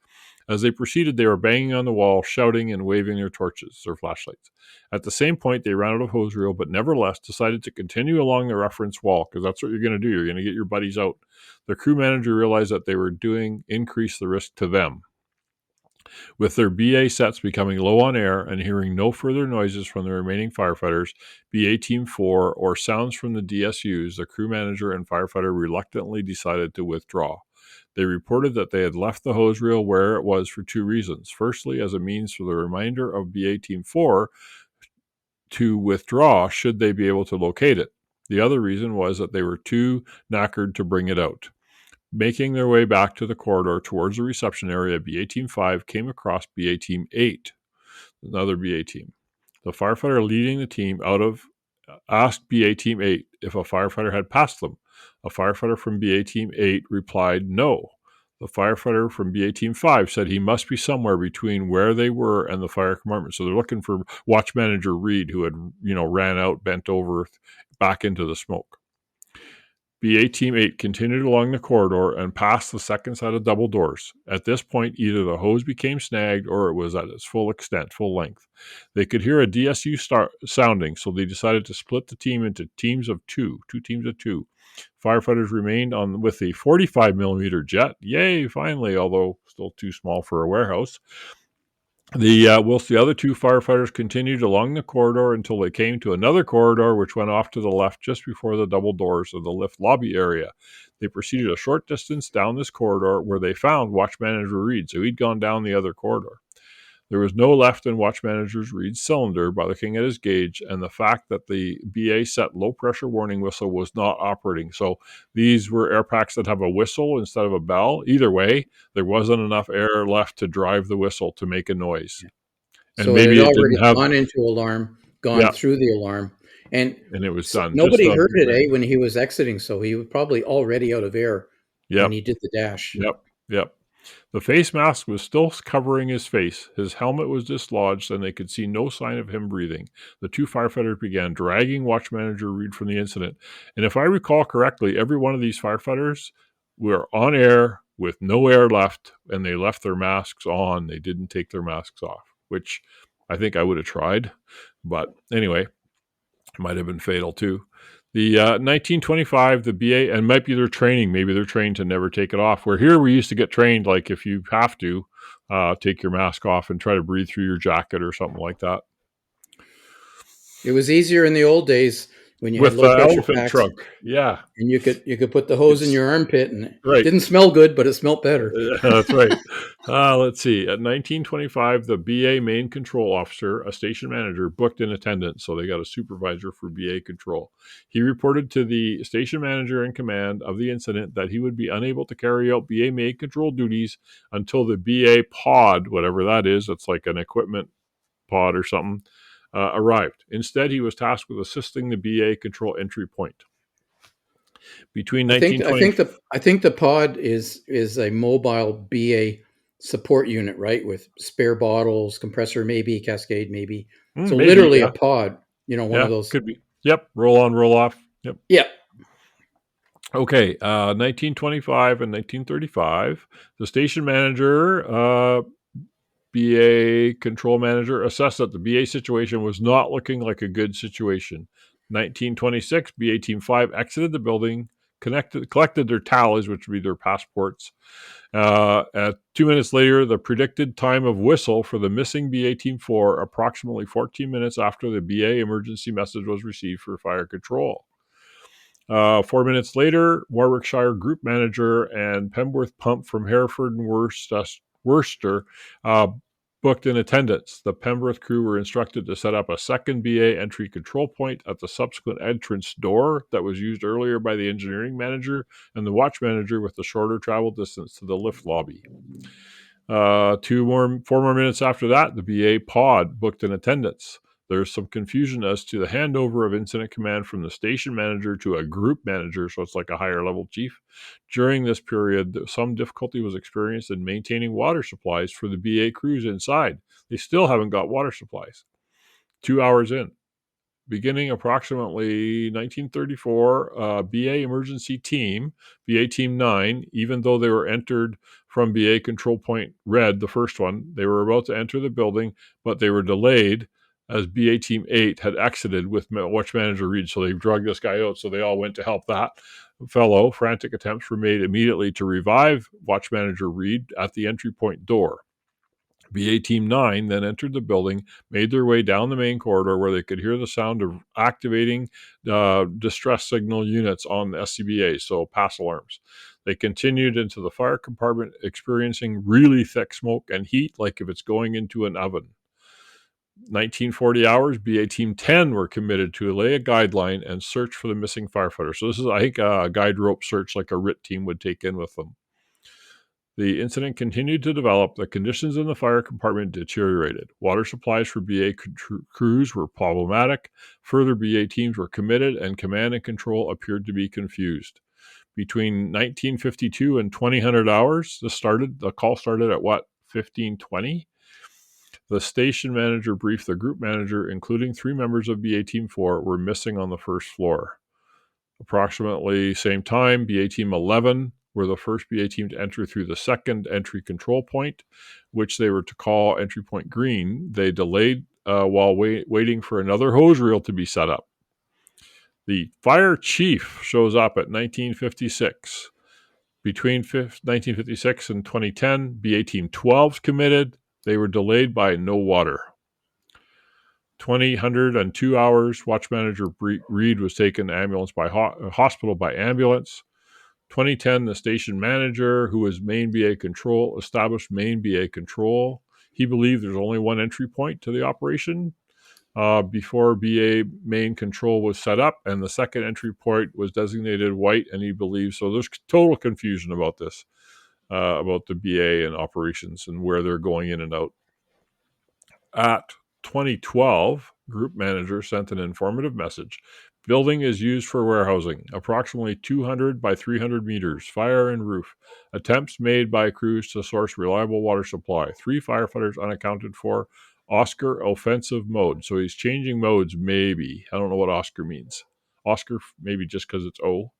As they proceeded, they were banging on the wall, shouting and waving their torches, their flashlights. At the same point, they ran out of hose reel, but nevertheless decided to continue along the reference wall, because that's what you're going to do. You're going to get your buddies out. The crew manager realized that they were doing increase the risk to them. With their BA sets becoming low on air and hearing no further noises from the remaining firefighters, BA Team 4, or sounds from the DSUs, the crew manager and firefighter reluctantly decided to withdraw. They reported that they had left the hose reel where it was for 2 reasons. Firstly, as a means for the remainder of BA Team 4 to withdraw should they be able to locate it. The other reason was that they were too knackered to bring it out. Making their way back to the corridor towards the reception area, BA Team 5 came across BA Team 8, another BA team. The firefighter leading the team asked BA Team 8 if a firefighter had passed them. A firefighter from BA Team 8 replied no. The firefighter from BA Team 5 said he must be somewhere between where they were and the fire compartment. So they're looking for Watch Manager Reed, who had, ran out, bent over, back into the smoke. BA Team 8 continued along the corridor and passed the second set of double doors. At this point, either the hose became snagged or it was at its full extent, full length. They could hear a DSU sounding, so they decided to split the team into teams of two teams of 2. Firefighters remained on with the 45mm jet. Yay, finally, although still too small for a warehouse. Whilst the other 2 firefighters continued along the corridor until they came to another corridor which went off to the left just before the double doors of the lift lobby area. They proceeded a short distance down this corridor where they found Watch Manager Reed, so he'd gone down the other corridor. There was no left in Watch Manager Reed's cylinder by looking at his gauge, and the fact that the BA set low pressure warning whistle was not operating. So these were air packs that have a whistle instead of a bell. Either way, there wasn't enough air left to drive the whistle to make a noise. And so maybe it had it already didn't have gone into alarm, gone through the alarm, and it was done. Nobody heard it, when he was exiting, so he was probably already out of air when he did the dash. Yep. The face mask was still covering his face. His helmet was dislodged, and they could see no sign of him breathing. The 2 firefighters began dragging Watch Manager Reed from the incident. And if I recall correctly, every one of these firefighters were on air with no air left, and they left their masks on. They didn't take their masks off, which I think I would have tried. But anyway, it might have been fatal too. The 1925, the BA, and might be their training. Maybe they're trained to never take it off. Where here we used to get trained, like if you have to, take your mask off and try to breathe through your jacket or something like that. It was easier in the old days when you with had low pressure elephant packs, trunk. Yeah, and you could put the hose in your armpit, and it right. didn't smell good, but it smelled better. That's right. Let's see. At 1925, the BA main control officer, a station manager, booked in attendance, so they got a supervisor for BA control. He reported to the station manager in command of the incident that he would be unable to carry out BA main control duties until the BA pod, whatever that is, it's like an equipment pod or something, arrived. Instead, he was tasked with assisting the BA control entry point. Between I think 1920, I think the pod is a mobile BA support unit, right? With spare bottles, compressor maybe, cascade maybe. So maybe, literally a yeah, pod, one of yeah, those. could be. Yep, roll on, roll off. Yep. Yeah. Okay, 1925 and 1935, the station manager, BA control manager, assessed that the BA situation was not looking like a good situation. 1926, BA Team 5 exited the building, collected their tallies, which would be their passports. 2 minutes later, the predicted time of whistle for the missing BA Team 4, approximately 14 minutes after the BA emergency message was received for fire control. 4 minutes later, Warwickshire Group Manager and Pembroke Pump from Hereford and Worcester booked in attendance. The Pembroke crew were instructed to set up a second BA entry control point at the subsequent entrance door that was used earlier by the engineering manager and the watch manager, with the shorter travel distance to the lift lobby. 4 more minutes after that, the BA pod booked in attendance. There's some confusion as to the handover of incident command from the station manager to a group manager, so it's like a higher level chief. During this period, some difficulty was experienced in maintaining water supplies for the BA crews inside. They still haven't got water supplies. 2 hours in. Beginning approximately 1934, BA emergency team, BA Team 9, even though they were entered from BA Control Point Red, the first one, they were about to enter the building, but they were delayed as BA Team 8 had exited with Watch Manager Reed. So they drugged this guy out, so they all went to help that fellow. Frantic attempts were made immediately to revive Watch Manager Reed at the entry point door. BA Team 9 then entered the building, made their way down the main corridor where they could hear the sound of activating distress signal units on the SCBA, so pass alarms. They continued into the fire compartment, experiencing really thick smoke and heat like if it's going into an oven. 1940 hours, BA Team 10 were committed to lay a guideline and search for the missing firefighter. So this is, I think, a guide rope search like a RIT team would take in with them. The incident continued to develop. The conditions in the fire compartment deteriorated. Water supplies for BA crews were problematic. Further BA teams were committed, and command and control appeared to be confused. Between 1952 and 2000 hours, the call started at 1520? The station manager briefed the group manager, including 3 members of BA Team 4, were missing on the first floor. Approximately same time, BA Team 11 were the first BA team to enter through the second entry control point, which they were to call entry point green. They delayed while waiting for another hose reel to be set up. The fire chief shows up at 1956. Between 1956 and 2010, BA Team 12's committed. They were delayed by no water. 2 hours, Watch Manager Reed was taken to ambulance by hospital by ambulance. 2010, the station manager, who was main BA control, established main BA control. He believed there's only one entry point to the operation before BA main control was set up, and the second entry point was designated white, and he believes, so there's total confusion about this, about the BA and operations and where they're going in and out. At 2012, group manager sent an informative message. Building is used for warehousing, approximately 200 by 300 meters, fire and roof. Attempts made by crews to source reliable water supply. 3 firefighters unaccounted for. Oscar offensive mode. So he's changing modes, maybe. I don't know what Oscar means. Oscar, maybe just because it's O.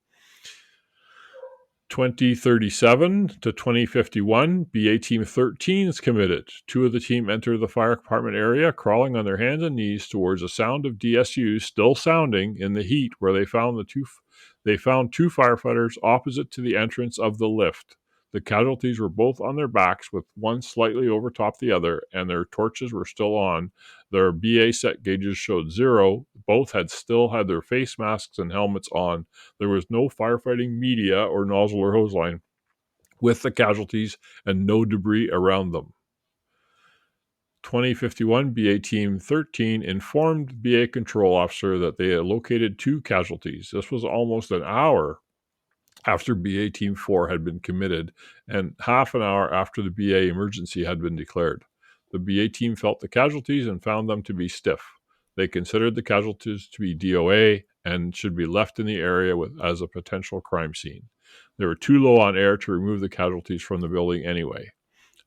2037 to 2051, BA Team 13 is committed. 2 of the team enter the fire compartment area, crawling on their hands and knees towards a sound of DSUs still sounding in the heat, where they found 2 firefighters opposite to the entrance of the lift. The casualties were both on their backs, with one slightly overtopped the other, and their torches were still on. Their BA set gauges showed 0. Both still had their face masks and helmets on. There was no firefighting media or nozzle or hose line with the casualties, and no debris around them. 2051, BA Team 13 informed BA control officer that they had located 2 casualties. This was almost an hour after BA Team 4 had been committed, and half an hour after the BA emergency had been declared. The BA team felt the casualties and found them to be stiff. They considered the casualties to be DOA and should be left in the area as a potential crime scene. They were too low on air to remove the casualties from the building anyway.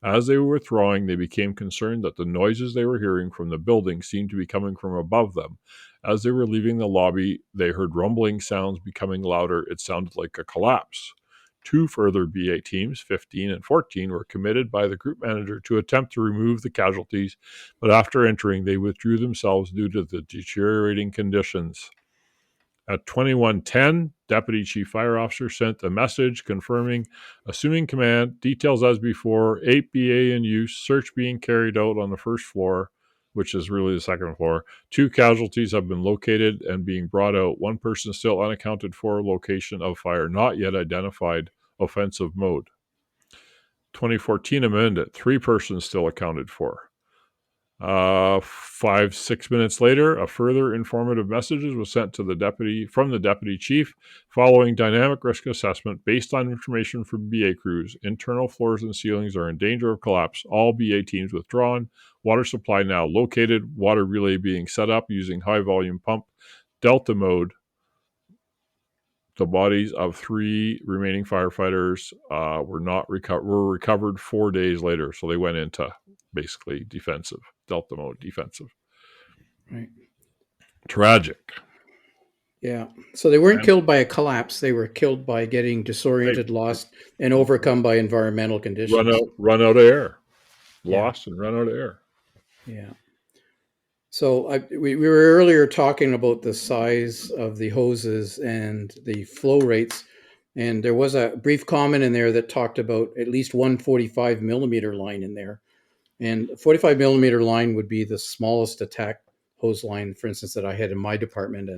As they were withdrawing, they became concerned that the noises they were hearing from the building seemed to be coming from above them. As they were leaving the lobby, they heard rumbling sounds becoming louder. It sounded like a collapse. 2 further BA teams, 15 and 14, were committed by the group manager to attempt to remove the casualties, but after entering, they withdrew themselves due to the deteriorating conditions. At 21:10, Deputy Chief Fire Officer sent a message confirming, assuming command, details as before, 8 BA in use, search being carried out on the first floor, which is really the second floor. 2 casualties have been located and being brought out. 1 person still unaccounted for, location of fire not yet identified, offensive mode. 2014 amended, 3 persons still accounted for. 5-6 minutes later, a further informative message was sent to the deputy from the deputy chief following dynamic risk assessment based on information from BA crews. Internal floors and ceilings are in danger of collapse. All BA teams withdrawn. Water supply now located. Water relay being set up using high volume pump. Delta mode. The bodies of 3 remaining firefighters were recovered 4 days later. So they went into basically defensive, Delta mode defensive. Right. Tragic. Yeah. So they weren't killed by a collapse. They were killed by getting disoriented, lost, and overcome by environmental conditions. Run out of air. Lost and run out of air. Yeah. So we were earlier talking about the size of the hoses and the flow rates, and there was a brief comment in there that talked about at least one 45 millimeter line in there. And a 45 millimeter line would be the smallest attack hose line, for instance, that I had in my department,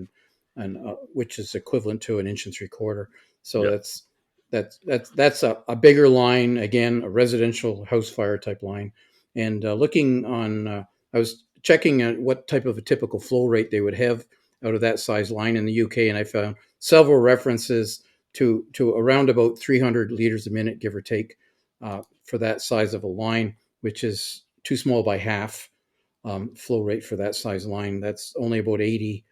and which is equivalent to 1 3/4 inches. So that's a bigger line, again, a residential house fire type line. And looking on, I was checking at what type of a typical flow rate they would have out of that size line in the UK, and I found several references to around about 300 liters a minute, give or take, for that size of a line, which is too small by half flow rate for that size line. That's only about 80,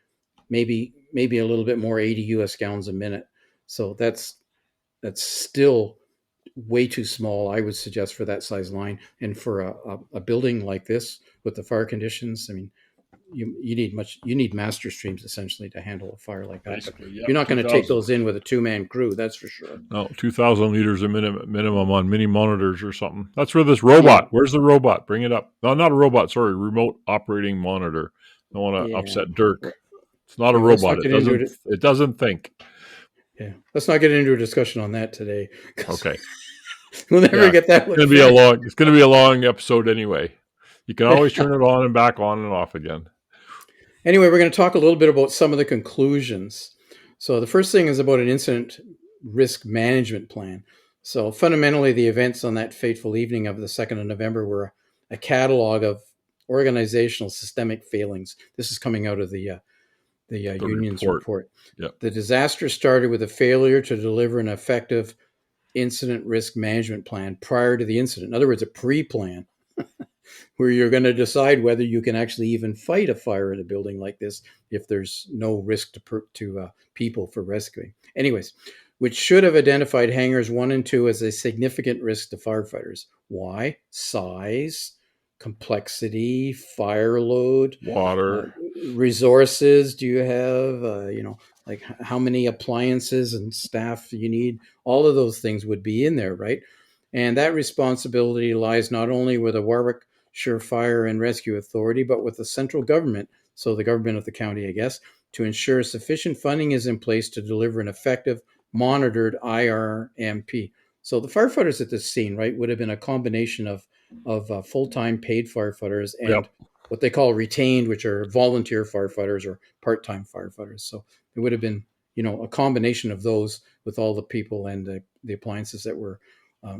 maybe a little bit more, 80 US gallons a minute. So that's still way too small, I would suggest, for that size line. And for a building like this with the fire conditions, I mean, you need master streams essentially to handle a fire like that. You're not going to take those in with a 2-man crew, that's for sure. No, 2,000 liters a minimum on mini monitors or something. That's where this robot. Yeah. Where's the robot? Bring it up. No, not a robot. Sorry, remote operating monitor. I don't want to upset Dirk. It's not a robot. It doesn't think. Yeah, let's not get into a discussion on that today. Okay. We'll never get that one. It's going to be a long episode anyway. You can always turn it on and back on and off again. Anyway, we're going to talk a little bit about some of the conclusions. So the first thing is about an incident risk management plan. So fundamentally, the events on that fateful evening of the 2nd of November were a catalog of organizational systemic failings. This is coming out of the union's report. Yep. The disaster started with a failure to deliver an effective incident risk management plan prior to the incident. In other words, a pre-plan where you're going to decide whether you can actually even fight a fire in a building like this if there's no risk to people for rescuing. Anyways, which should have identified hangars 1 and 2 as a significant risk to firefighters. Why? Size, complexity, fire load, water, resources. Do you have, like how many appliances and staff you need? All of those things would be in there, right? And that responsibility lies not only with the Warwickshire Fire and Rescue Authority, but with the central government, so the government of the county, I guess, to ensure sufficient funding is in place to deliver an effective, monitored IRMP. So the firefighters at this scene, right, would have been a combination of full-time paid firefighters and what they call retained, which are volunteer firefighters or part-time firefighters. So it would have been, a combination of those with all the people and the appliances that were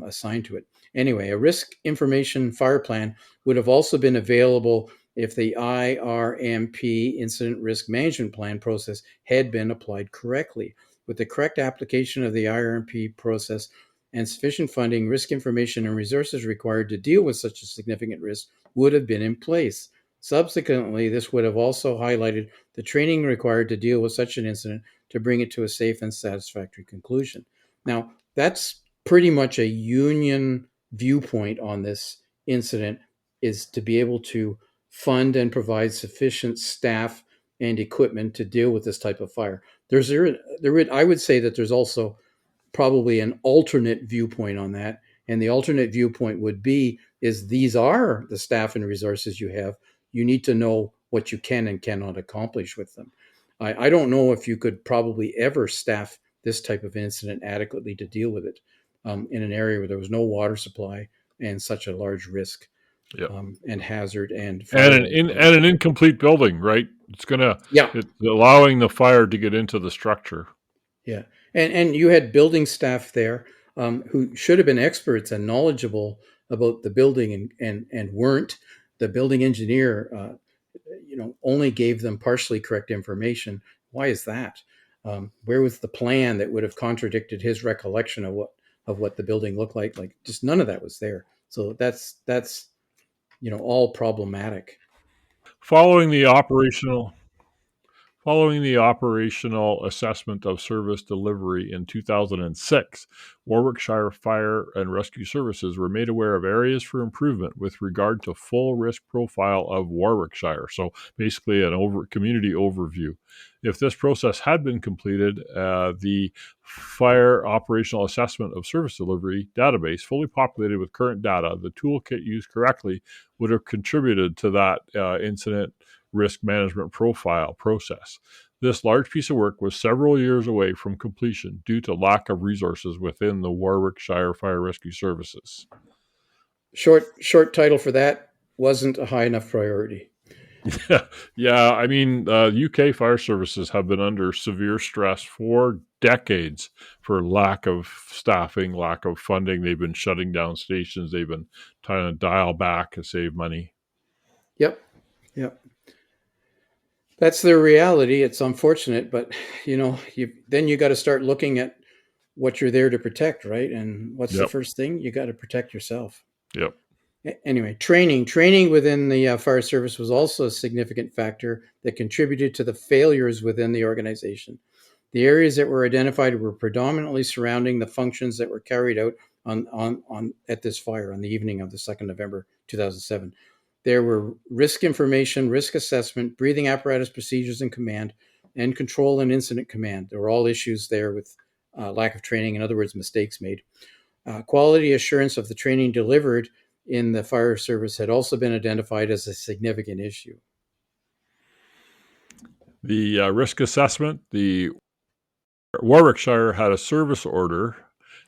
assigned to it. Anyway, a risk information fire plan would have also been available if the IRMP, Incident Risk Management Plan process, had been applied correctly. With the correct application of the IRMP process and sufficient funding, risk information and resources required to deal with such a significant risk would have been in place. Subsequently, this would have also highlighted the training required to deal with such an incident to bring it to a safe and satisfactory conclusion. Now, that's pretty much a union viewpoint on this incident, is to be able to fund and provide sufficient staff and equipment to deal with this type of fire. I would say that there's also probably an alternate viewpoint on that. And the alternate viewpoint would be, is these are the staff and resources you have. You need to know what you can and cannot accomplish with them. I don't know if you could probably ever staff this type of incident adequately to deal with it in an area where there was no water supply and such a large risk Yep. and hazard and an incomplete building, right? It's yeah. it's allowing the fire to get into the structure. Yeah, and you had building staff there who should have been experts and knowledgeable about the building and weren't. The building engineer, only gave them partially correct information. Why is that? Where was the plan that would have contradicted his recollection of what the building looked like? Like, just none of that was there. So that's all problematic. Following the operational assessment of service delivery in 2006, Warwickshire Fire and Rescue Services were made aware of areas for improvement with regard to full risk profile of Warwickshire. So basically community overview. If this process had been completed, the Fire Operational Assessment of Service Delivery database, fully populated with current data, the toolkit used correctly, would have contributed to that incident risk management profile process. This large piece of work was several years away from completion due to lack of resources within the Warwickshire Fire Rescue Services. Short title for that: wasn't a high enough priority. Yeah. I mean, UK fire services have been under severe stress for decades for lack of staffing, lack of funding. They've been shutting down stations. They've been trying to dial back to save money. Yep. That's their reality. It's unfortunate, but then you got to start looking at what you're there to protect, right? And what's the first thing? You got to protect yourself. Yep. Anyway, training within the fire service was also a significant factor that contributed to the failures within the organization. The areas that were identified were predominantly surrounding the functions that were carried out on at this fire on the evening of the 2nd November 2007. There were risk information, risk assessment, breathing apparatus procedures and command, and control and incident command. There were all issues there with lack of training, in other words, mistakes made. Quality assurance of the training delivered in the fire service had also been identified as a significant issue. The risk assessment, the Warwickshire had a service order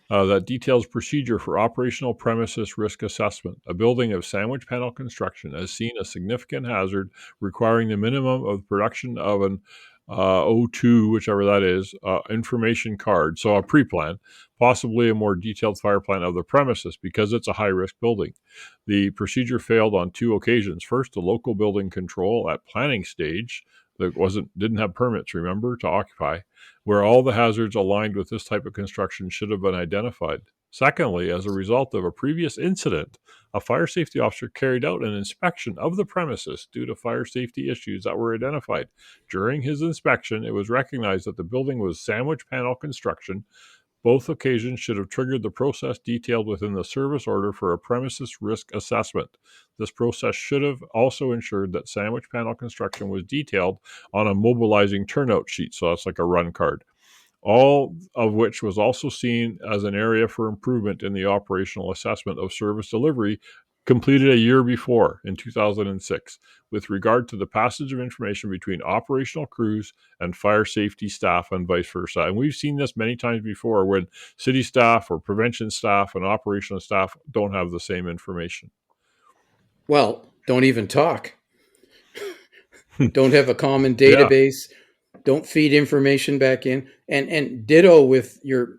that details procedure for operational premises risk assessment. A building of sandwich panel construction has seen a significant hazard requiring the minimum of production of an O2, whichever that is, information card, so a preplan, possibly a more detailed fire plan of the premises because it's a high-risk building. The procedure failed on 2 occasions. First, the local building control at planning stage that didn't have permits, remember, to occupy, where all the hazards aligned with this type of construction should have been identified. Secondly, as a result of a previous incident, a fire safety officer carried out an inspection of the premises due to fire safety issues that were identified. During his inspection, it was recognized that the building was sandwich panel construction. Both occasions should have triggered the process detailed within the service order for a premises risk assessment. This process should have also ensured that sandwich panel construction was detailed on a mobilizing turnout sheet, so that's like a run card, all of which was also seen as an area for improvement in the operational assessment of service delivery completed a year before in 2006 with regard to the passage of information between operational crews and fire safety staff and vice versa. And we've seen this many times before when city staff or prevention staff and operational staff don't have the same information. Well, don't even talk. Don't have a common database. Yeah. Don't feed information back in. And ditto with your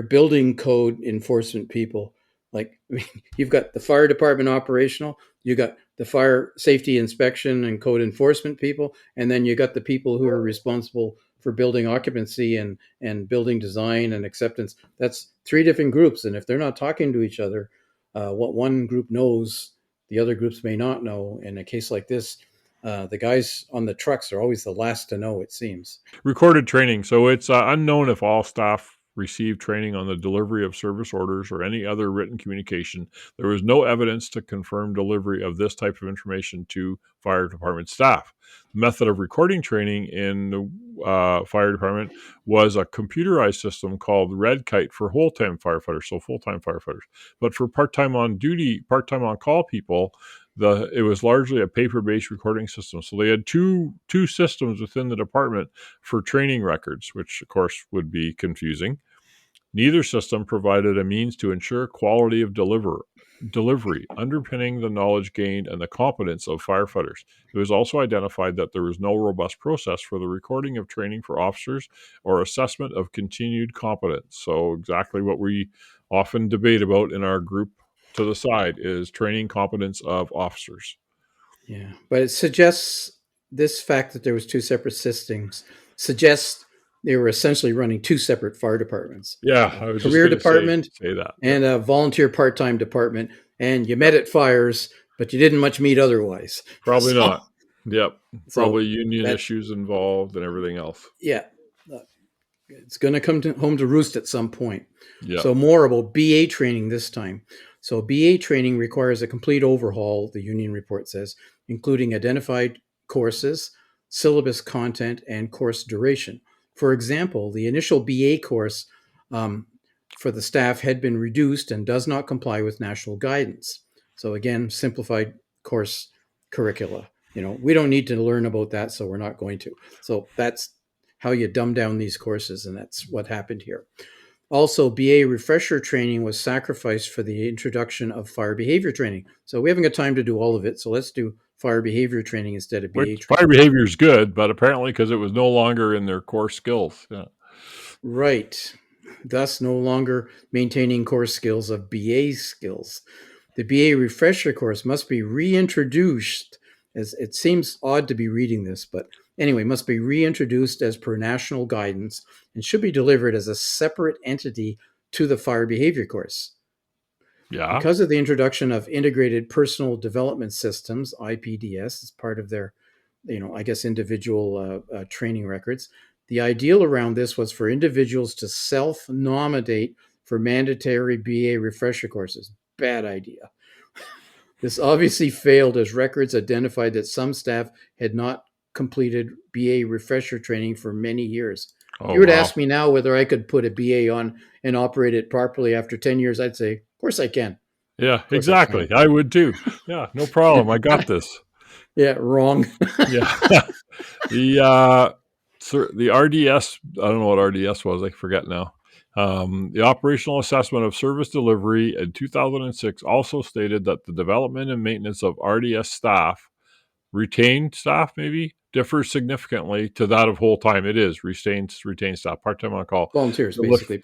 building code enforcement people. Like, I mean, you've got the fire department operational, you got the fire safety inspection and code enforcement people, and then you got the people who are responsible for building occupancy and building design and acceptance. That's 3 different groups. And if they're not talking to each other, what one group knows the other groups may not know. In a case like this, the guys on the trucks are always the last to know, it seems. Recorded training. So it's unknown if all staff received training on the delivery of service orders or any other written communication. There was no evidence to confirm delivery of this type of information to fire department staff. The method of recording training in the fire department was a computerized system called Red Kite for whole-time firefighters, so full-time firefighters. But for part-time on duty, part-time on call people, it was largely a paper-based recording system. So they had two systems within the department for training records, which of course would be confusing. Neither system provided a means to ensure quality of delivery, underpinning the knowledge gained and the competence of firefighters. It was also identified that there was no robust process for the recording of training for officers or assessment of continued competence. So exactly what we often debate about in our group to the side is training competence of officers. Yeah, but it suggests this fact that there was two separate systems suggests they were essentially running two separate fire departments. Yeah, I was Career just going department to say that. and a volunteer part-time department, and you met at fires, but you didn't much meet otherwise. Probably not. Yep. So Probably union issues involved and everything else. Yeah. It's going to come home to roost at some point. Yeah. So more about BA training this time. So BA training requires a complete overhaul, the union report says, including identified courses, syllabus content, and course duration. For example, the initial BA course for the staff had been reduced and does not comply with national guidance. So again, simplified course curricula. We don't need to learn about that, so we're not going to. So that's how you dumb down these courses, and that's what happened here. Also, BA refresher training was sacrificed for the introduction of fire behavior training. So we haven't got time to do all of it, so let's do fire behavior training instead of BA training. Fire behavior is good, but apparently because it was no longer in their core skills. Yeah. Right. Thus, no longer maintaining core skills of BA skills. The BA refresher course must be reintroduced, as it seems odd to be reading this, but anyway, must be reintroduced as per national guidance and should be delivered as a separate entity to the fire behavior course. Yeah. Because of the introduction of integrated personal development systems, IPDS, as part of their, individual training records, the ideal around this was for individuals to self-nominate for mandatory BA refresher courses. Bad idea. This obviously failed as records identified that some staff had not completed BA refresher training for many years. If you were to ask me now whether I could put a BA on and operate it properly after 10 years, I'd say, of course I can. Yeah, exactly. I would too. Yeah, no problem. I got this. Yeah, wrong. Yeah. The RDS, I don't know what RDS was. I forget now. The operational assessment of service delivery in 2006 also stated that the development and maintenance of RDS staff, retained staff maybe, differs significantly to that of whole time. It is retained staff, part-time on call. Volunteers, basically.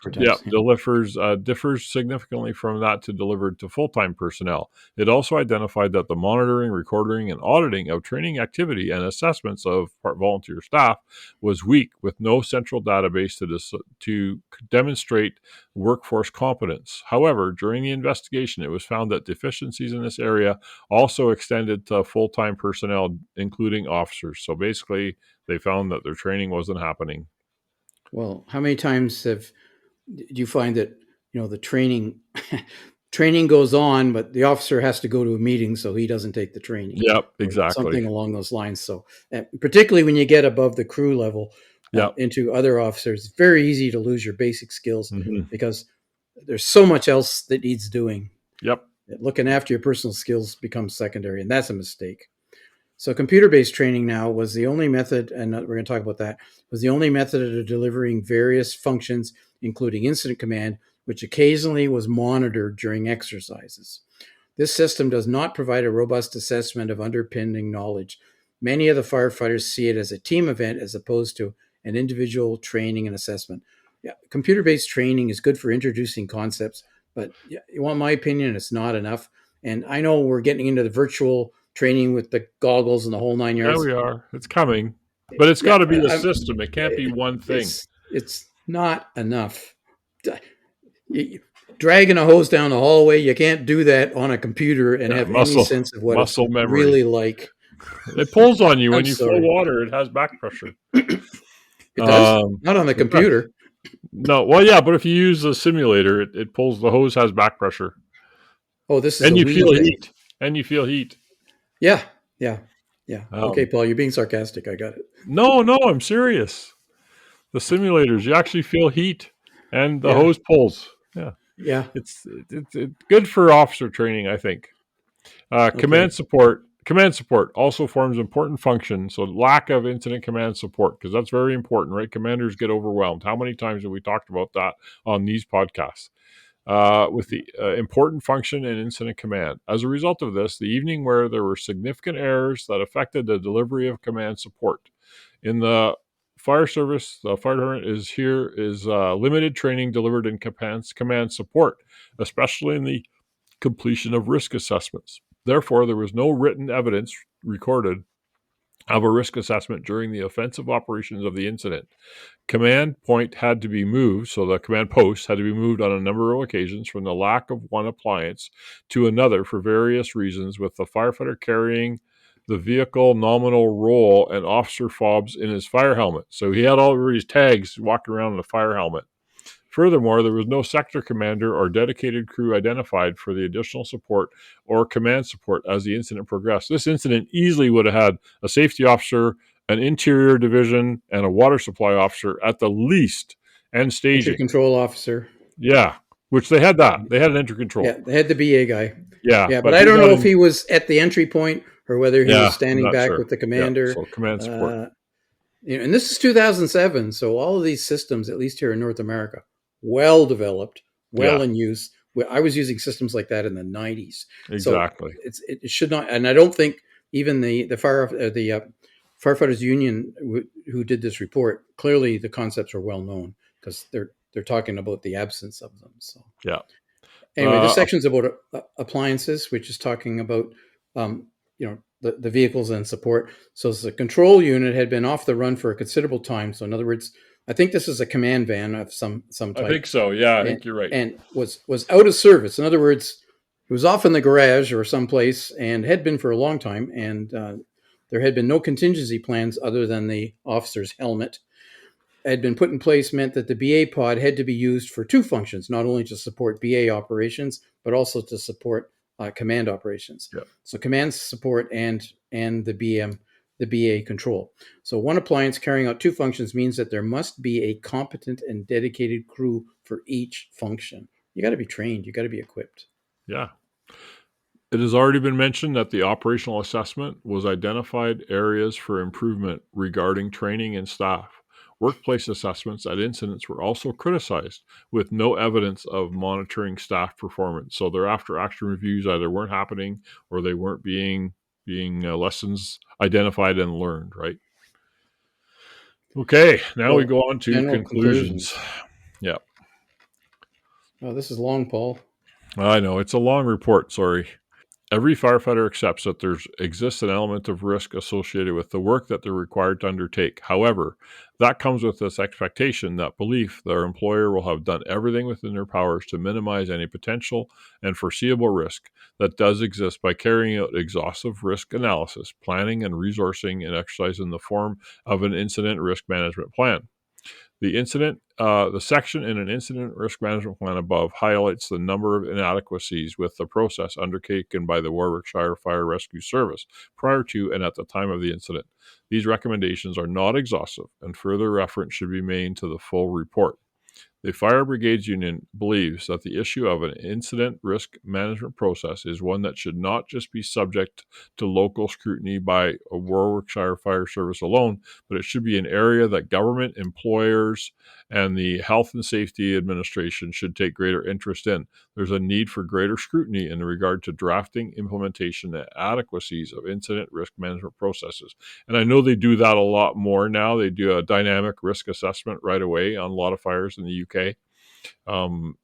Differs significantly from that to delivered to full-time personnel. It also identified that the monitoring, recording, and auditing of training activity and assessments of volunteer staff was weak, with no central database to demonstrate workforce competence. However, during the investigation, it was found that deficiencies in this area also extended to full-time personnel, including officers. So basically, they found that their training wasn't happening. Well, how many times do you find that the training goes on, but the officer has to go to a meeting, so he doesn't take the training? Yep, exactly. Something along those lines. So, particularly when you get above the crew level into other officers, it's very easy to lose your basic skills because there's so much else that needs doing. Yep. Looking after your personal skills becomes secondary, and that's a mistake. So computer-based training now was the only method, and we're going to talk about that, was the only method of delivering various functions, including incident command, which occasionally was monitored during exercises. This system does not provide a robust assessment of underpinning knowledge. Many of the firefighters see it as a team event as opposed to an individual training and assessment. Yeah, computer-based training is good for introducing concepts, but you want my opinion, it's not enough. And I know we're getting into the virtual training with the goggles and the whole 9 yards. Yeah, we are. It's coming. But it's got to be a system. It can't be one thing. It's not enough. dragging a hose down the hallway. You can't do that on a computer and Yeah, have any sense of what it's muscle memory. really like. It pulls on you when I'm you flow sorry. water. It has back pressure. It does? Not on the It does. computer. No, well, yeah, but if you use the simulator, it pulls. The hose has back pressure, Oh, this is and a you Wii feel thing. heat. And you feel heat. Yeah, yeah, yeah. Okay, Um, Paul, you're being sarcastic. I got it. no, I'm serious. The simulators, you actually feel heat, and the Yeah, hose pulls. Yeah, yeah. it's good for officer training, I think. Okay. Command support also forms important function. So lack of incident command support, because that's very important, right? Commanders get overwhelmed. How many times have we talked about that on these podcasts? With the important function in incident command. As a result of this, the evening where there were significant errors that affected the delivery of command support. In the fire service, the fire department is limited training delivered in command support, especially in the completion of risk assessments. Therefore, there was no written evidence recorded of a risk assessment during the offensive operations of the incident. Command point had to be moved, so the command post had to be moved on a number of occasions from the lack of one appliance to another for various reasons, with the firefighter carrying the vehicle nominal role and officer fobs in his fire helmet. So he had all of his tags walking around in a fire helmet. Furthermore, there was no sector commander or dedicated crew identified for the additional support or command support as the incident progressed. This incident easily would have had a safety officer, an interior division, and a water supply officer at the least, and Entry staging. control officer. Yeah, which they had that. They had an entry Yeah, control. they had the BA guy. Yeah, Yeah, but but I he don't got know if in. he was at the entry point or whether he was Yeah, I'm standing not back sure. with the Yeah, commander. so command support. And this is 2007, so all of these systems, at least here in North America, well developed, well Yeah, in use. I was using systems like that in the 90s, so exactly. it should not. And I don't think even the firefighters union who did this report, clearly the concepts are well known because they're talking about the absence of them. So Yeah. anyway, this section's about appliances, which is talking about the vehicles and support. So the control unit had been off the run for a considerable time. So in other words, I think this is a command van of some I type, think so. Yeah, I and, think you're right. and was out of service. In other words, it was off in the garage or someplace and had been for a long time, and there had been no contingency plans other than the officer's helmet had been put in place meant that the BA pod had to be used for two functions, not only to support BA operations, but also to support command operations. Yeah. So command support and the BA control. So one appliance carrying out two functions means that there must be a competent and dedicated crew for each function. You got to be trained. You got to be equipped. Yeah. It has already been mentioned that the operational assessment was identified areas for improvement regarding training and staff. Workplace assessments at incidents were also criticized, with no evidence of monitoring staff performance. So their after action reviews either weren't happening or they weren't being lessons identified and learned, right? Okay, now we So go on to general conclusions. conclusions. Yeah, Oh, this is long, Paul. I know it's a long report. Sorry. Every firefighter accepts that there exists an element of risk associated with the work that they're required to undertake. However, that comes with this expectation, that belief their employer will have done everything within their powers to minimize any potential and foreseeable risk that does exist by carrying out exhaustive risk analysis, planning, and resourcing and exercise in the form of an incident risk management plan. The section in an incident risk management plan above highlights the number of inadequacies with the process undertaken by the Warwickshire Fire Rescue Service prior to and at the time of the incident. These recommendations are not exhaustive, and further reference should be made to the full report. The Fire Brigades Union believes that the issue of an incident risk management process is one that should not just be subject to local scrutiny by a Warwickshire Fire Service alone, but it should be an area that government, employers, and the Health and Safety Administration should take greater interest in. There's a need for greater scrutiny in regard to drafting, implementation, and adequacies of incident risk management processes. And I know they do that a lot more now. They do a dynamic risk assessment right away on a lot of fires in the UK.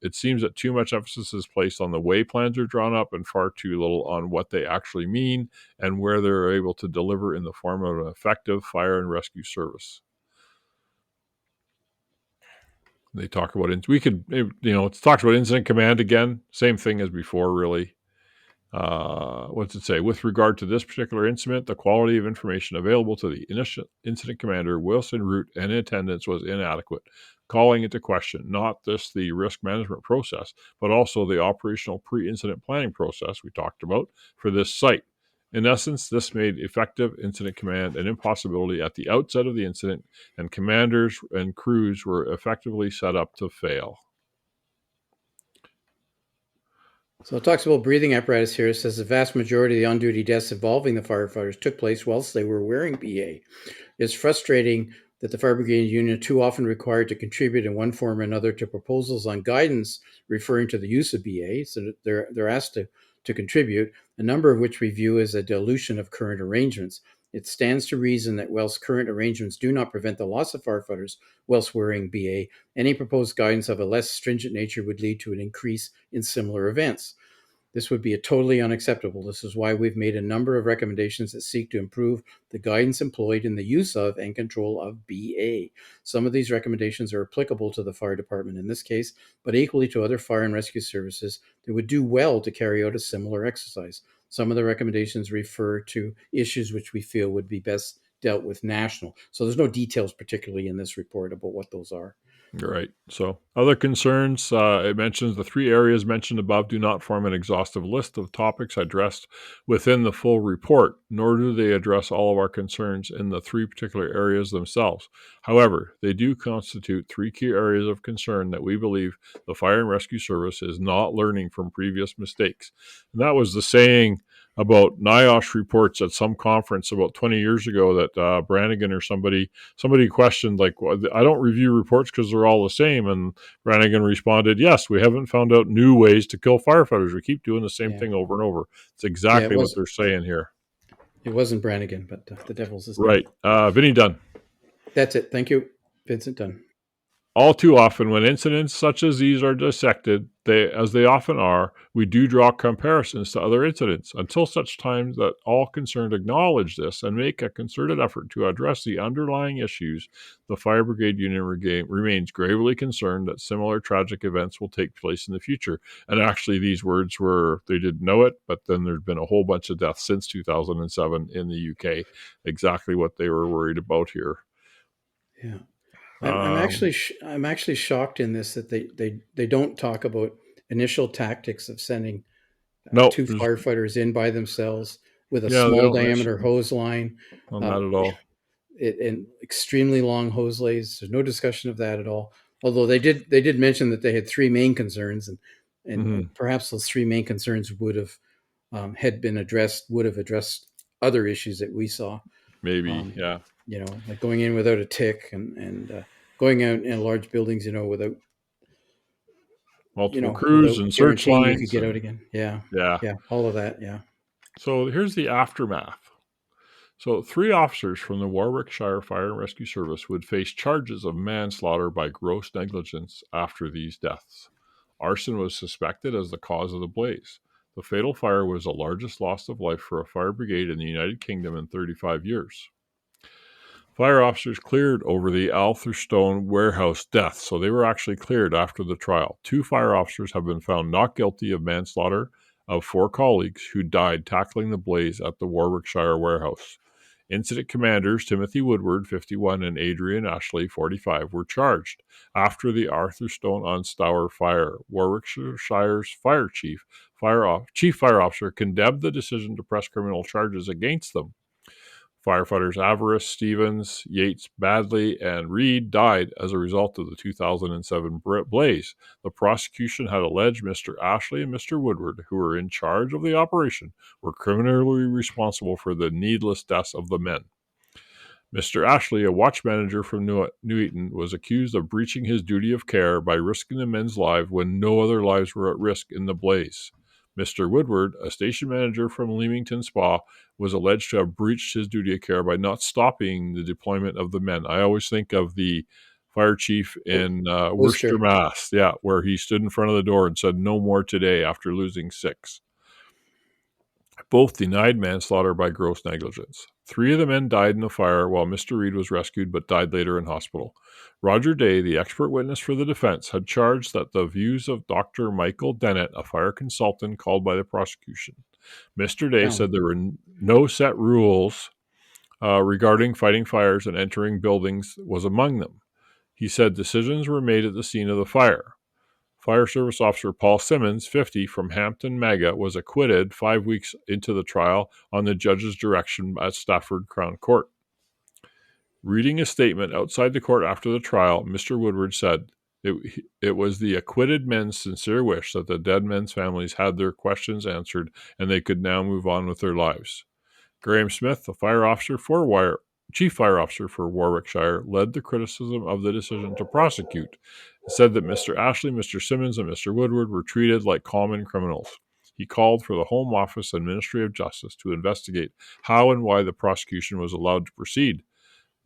It seems that too much emphasis is placed on the way plans are drawn up and far too little on what they actually mean and where they're able to deliver in the form of an effective fire and rescue service. They talk about it. It talks about incident command again. Same thing as before, really. What's it say? With regard to this particular incident, the quality of information available to the initial incident commander whilst en route and in attendance was inadequate, calling into question not just the risk management process, but also the operational pre-incident planning process we talked about for this site. In essence, this made effective incident command an impossibility at the outset of the incident, and commanders and crews were effectively set up to fail. So it talks about breathing apparatus here. It says the vast majority of the on-duty deaths involving the firefighters took place whilst they were wearing BA. It's frustrating that the fire brigade union are too often required to contribute in one form or another to proposals on guidance referring to the use of BA. So they're asked to contribute, a number of which we view as a dilution of current arrangements. It stands to reason that whilst current arrangements do not prevent the loss of firefighters whilst wearing BA, any proposed guidance of a less stringent nature would lead to an increase in similar events. This would be totally unacceptable. This is why we've made a number of recommendations that seek to improve the guidance employed in the use of and control of BA. Some of these recommendations are applicable to the fire department in this case, but equally to other fire and rescue services that would do well to carry out a similar exercise. Some of the recommendations refer to issues which we feel would be best dealt with national. So there's no details particularly in this report about what those are. Right. So other concerns, it mentions the 3 areas mentioned above do not form an exhaustive list of topics addressed within the full report, nor do they address all of our concerns in the 3 particular areas themselves. However, they do constitute 3 key areas of concern that we believe the Fire and Rescue Service is not learning from previous mistakes. And that was the saying about NIOSH reports at some conference about 20 years ago that Brannigan or somebody questioned, like, well, I don't review reports because they're all the same. And Brannigan responded, yes, we haven't found out new ways to kill firefighters. We keep doing the same thing over and over. It's exactly what they're saying here. It wasn't Brannigan, but the devil's his name. Right. Vinny Dunn. That's it. Thank you, Vincent Dunn. All too often, when incidents such as these are dissected, as they often are, we do draw comparisons to other incidents. Until such time that all concerned acknowledge this and make a concerted effort to address the underlying issues, the Fire Brigade Union remains gravely concerned that similar tragic events will take place in the future. And actually, these words they didn't know it, but then there's been a whole bunch of deaths since 2007 in the UK. Exactly what they were worried about here. Yeah. I'm actually shocked in this that they don't talk about initial tactics of sending 2 firefighters in by themselves with a small diameter hose line. Not at all. And extremely long hose lays. There's no discussion of that at all. Although they did mention that they had 3 main concerns, and perhaps those 3 main concerns would have addressed other issues that we saw. Maybe, yeah. Like going in without a tick and going out in large buildings, without multiple crews and search lines. You could get out again. Yeah. All of that. Yeah. So here's the aftermath. So 3 officers from the Warwickshire Fire and Rescue Service would face charges of manslaughter by gross negligence after these deaths. Arson was suspected as the cause of the blaze. The fatal fire was the largest loss of life for a fire brigade in the United Kingdom in 35 years. Fire officers cleared over the Atherstone warehouse death, so they were actually cleared after the trial. 2 fire officers have been found not guilty of manslaughter of 4 colleagues who died tackling the blaze at the Warwickshire warehouse. Incident commanders Timothy Woodward, 51, and Adrian Ashley, 45, were charged after the Atherstone on Stour fire. Warwickshire's fire chief fire officer condemned the decision to press criminal charges against them. Firefighters Avarice, Stevens, Yates, Badley, and Reed died as a result of the 2007 blaze. The prosecution had alleged Mr. Ashley and Mr. Woodward, who were in charge of the operation, were criminally responsible for the needless deaths of the men. Mr. Ashley, a watch manager from Nuneaton, was accused of breaching his duty of care by risking the men's lives when no other lives were at risk in the blaze. Mr. Woodward, a station manager from Leamington Spa, was alleged to have breached his duty of care by not stopping the deployment of the men. I always think of the fire chief in Worcester, Mass., where he stood in front of the door and said, "No more today," after losing 6. Both denied manslaughter by gross negligence. 3 of the men died in the fire while Mr. Reed was rescued but died later in hospital. Roger Day, the expert witness for the defense, had charged that the views of Dr. Michael Dennett, a fire consultant called by the prosecution. Mr. Day said there were no set rules regarding fighting fires and entering buildings was among them. He said decisions were made at the scene of the fire. Fire Service Officer Paul Simmons, 50, from Hampton, Maga, was acquitted 5 weeks into the trial on the judge's direction at Stafford Crown Court. Reading a statement outside the court after the trial, Mr. Woodward said, it was the acquitted men's sincere wish that the dead men's families had their questions answered and they could now move on with their lives. Graham Smith, the chief fire officer for Warwickshire, led the criticism of the decision to prosecute. He said that Mr. Ashley, Mr. Simmons, and Mr. Woodward were treated like common criminals. He called for the Home Office and Ministry of Justice to investigate how and why the prosecution was allowed to proceed.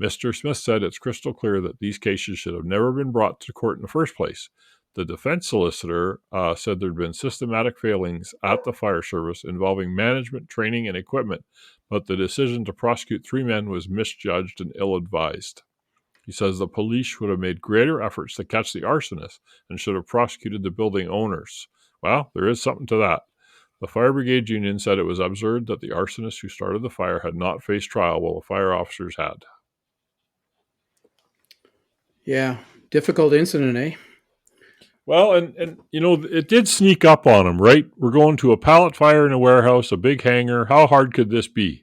Mr. Smith said it's crystal clear that these cases should have never been brought to court in the first place. The defense solicitor said there had been systematic failings at the fire service involving management, training, and equipment, but the decision to prosecute 3 men was misjudged and ill-advised. He says the police should have made greater efforts to catch the arsonist and should have prosecuted the building owners. Well, there is something to that. The Fire Brigade Union said it was absurd that the arsonist who started the fire had not faced trial while the fire officers had. Yeah, difficult incident, eh? Well, and it did sneak up on them, right? We're going to a pallet fire in a warehouse, a big hangar. How hard could this be?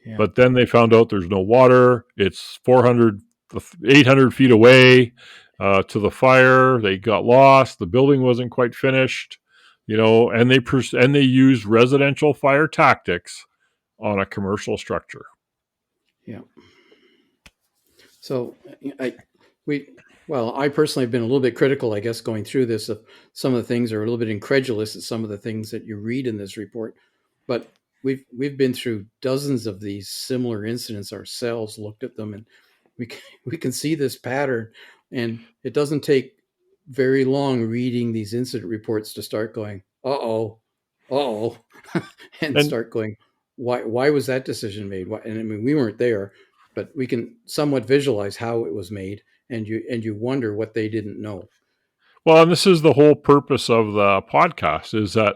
Yeah. But then they found out there's no water. It's 800 feet away to the fire. They got lost. The building wasn't quite finished, and they used residential fire tactics on a commercial structure. Yeah. So I personally have been a little bit critical, I guess, going through this. Of some of the things are a little bit incredulous at some of the things that you read in this report, but we've been through dozens of these similar incidents ourselves, looked at them, and we can see this pattern. And it doesn't take very long reading these incident reports to start going, and start going, why was that decision made? And I mean, we weren't there, but we can somewhat visualize how it was made. And you wonder what they didn't know. Well, and this is the whole purpose of the podcast, is that,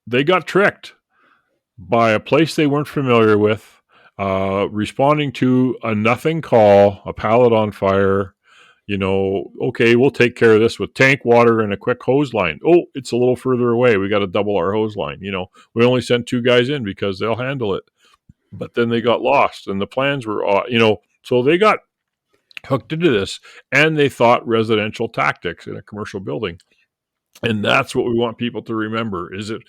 they got tricked by a place they weren't familiar with, responding to a nothing call, a pallet on fire. Okay, we'll take care of this with tank water and a quick hose line. Oh, it's a little further away. We got to double our hose line. We only sent 2 guys in because they'll handle it. But then they got lost and the plans were, so they got hooked into this, and they thought residential tactics in a commercial building. And that's what we want people to remember, is that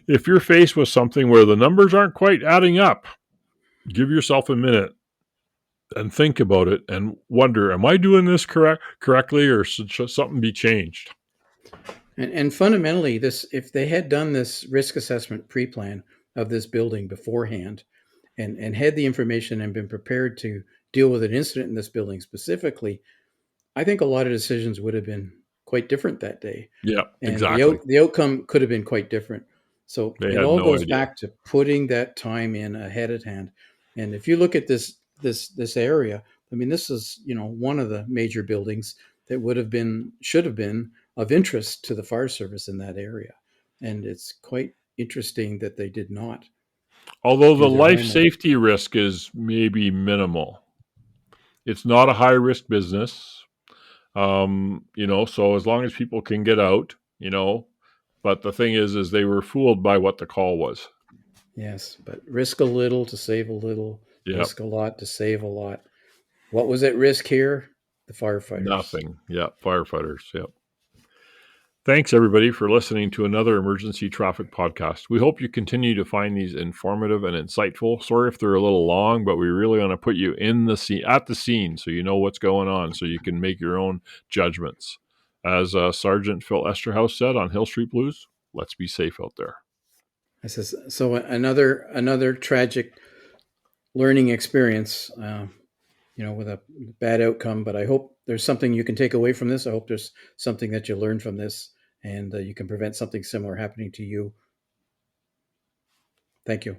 if you're faced with something where the numbers aren't quite adding up, give yourself a minute and think about it and wonder, am I doing this correctly, or should something be changed? And fundamentally, if they had done this risk assessment pre-plan of this building beforehand and had the information and been prepared to deal with an incident in this building specifically, I think a lot of decisions would have been quite different that day. Yeah, and exactly. The outcome could have been quite different. So it all goes back to putting that time in ahead of hand. And if you look at this area, I mean, this is, one of the major buildings that should have been of interest to the fire service in that area. And it's quite interesting that they did not. Although the life safety risk is maybe minimal. It's not a high risk business. So as long as people can get out, but the thing is they were fooled by what the call was. Yes, but risk a little to save a little, risk a lot to save a lot. What was at risk here? The firefighters. Nothing. Yeah, firefighters. Yep. Thanks, everybody, for listening to another Emergency Traffic Podcast. We hope you continue to find these informative and insightful. Sorry if they're a little long, but we really want to put you at the scene so you know what's going on, so you can make your own judgments. As Sergeant Phil Esterhaus said on Hill Street Blues, let's be safe out there. This is so another tragic learning experience, with a bad outcome. But I hope there's something you can take away from this. I hope there's something that you learn from this, and you can prevent something similar happening to you. Thank you.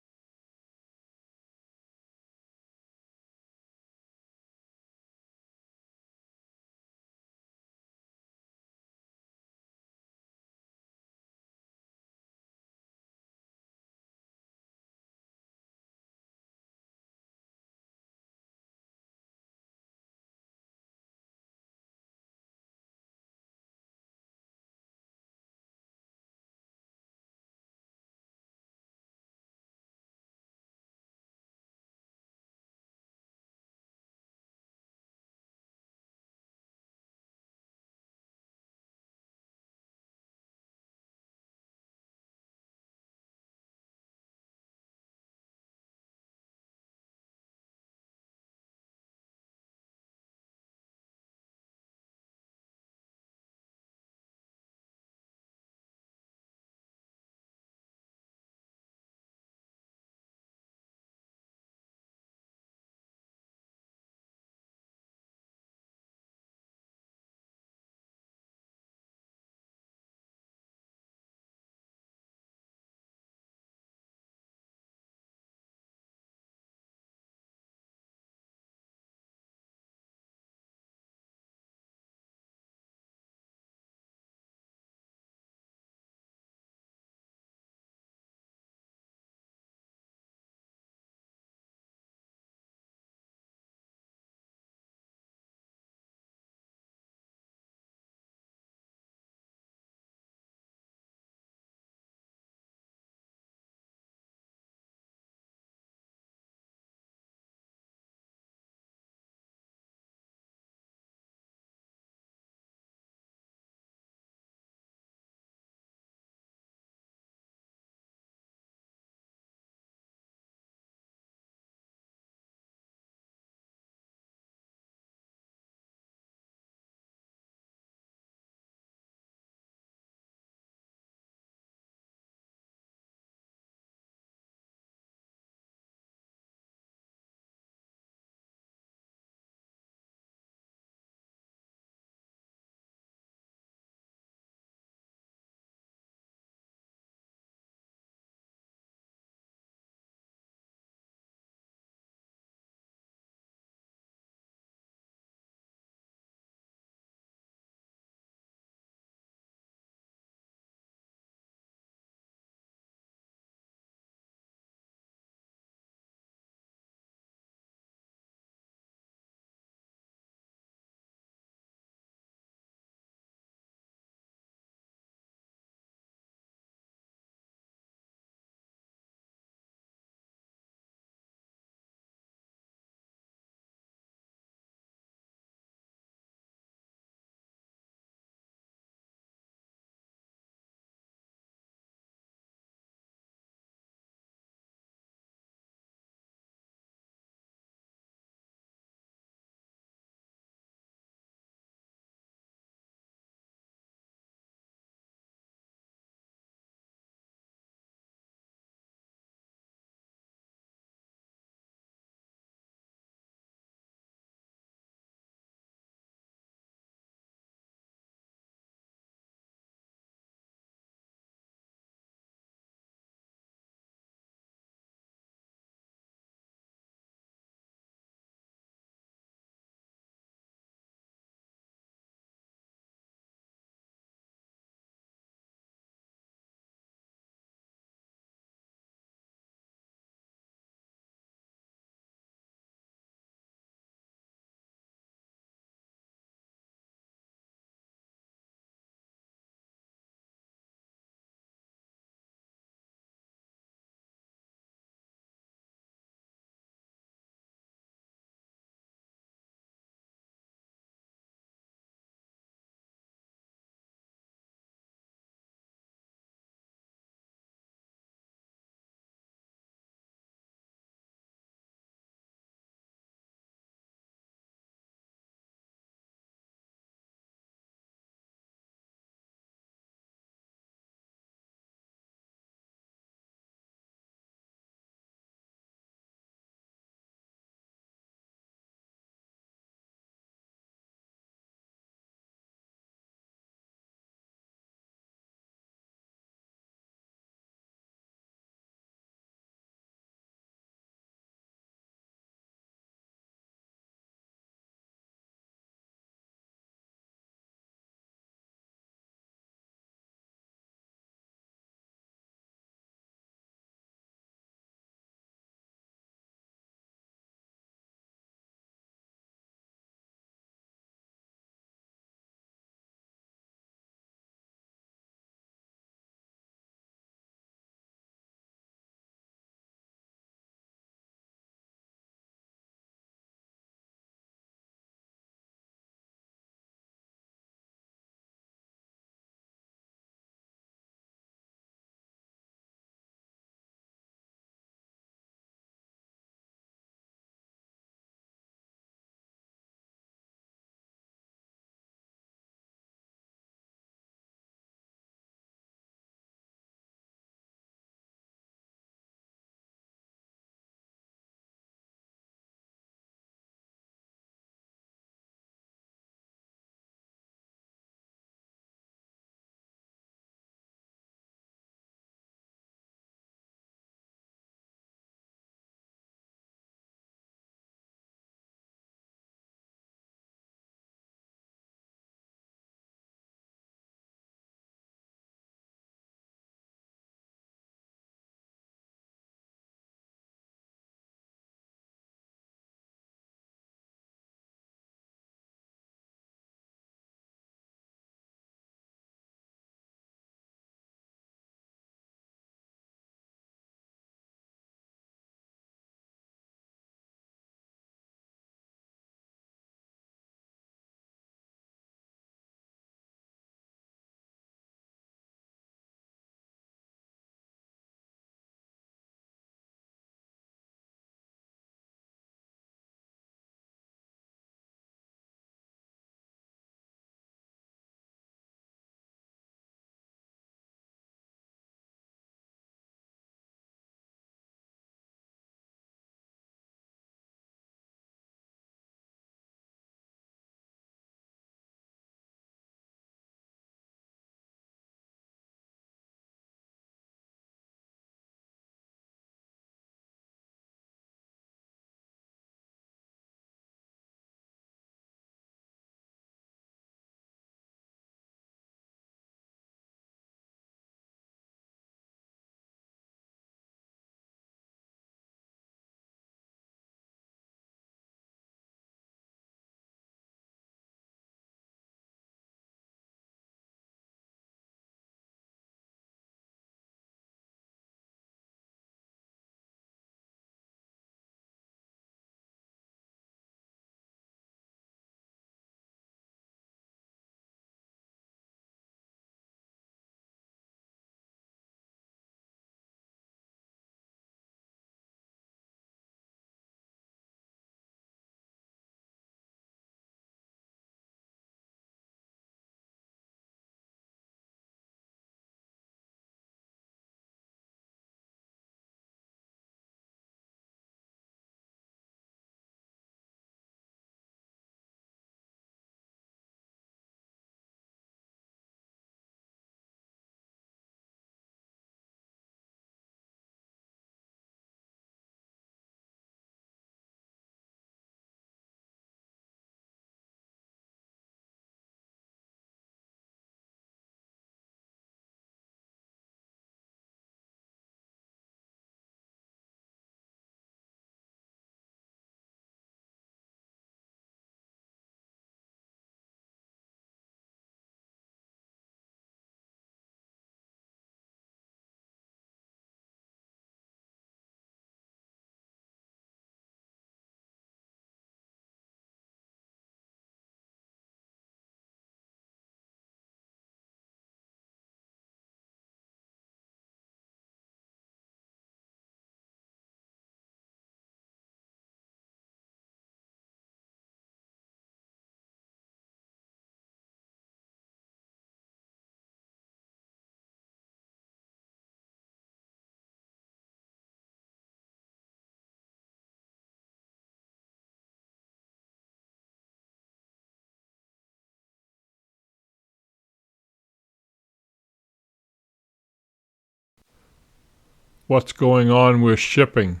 what's going on with shipping?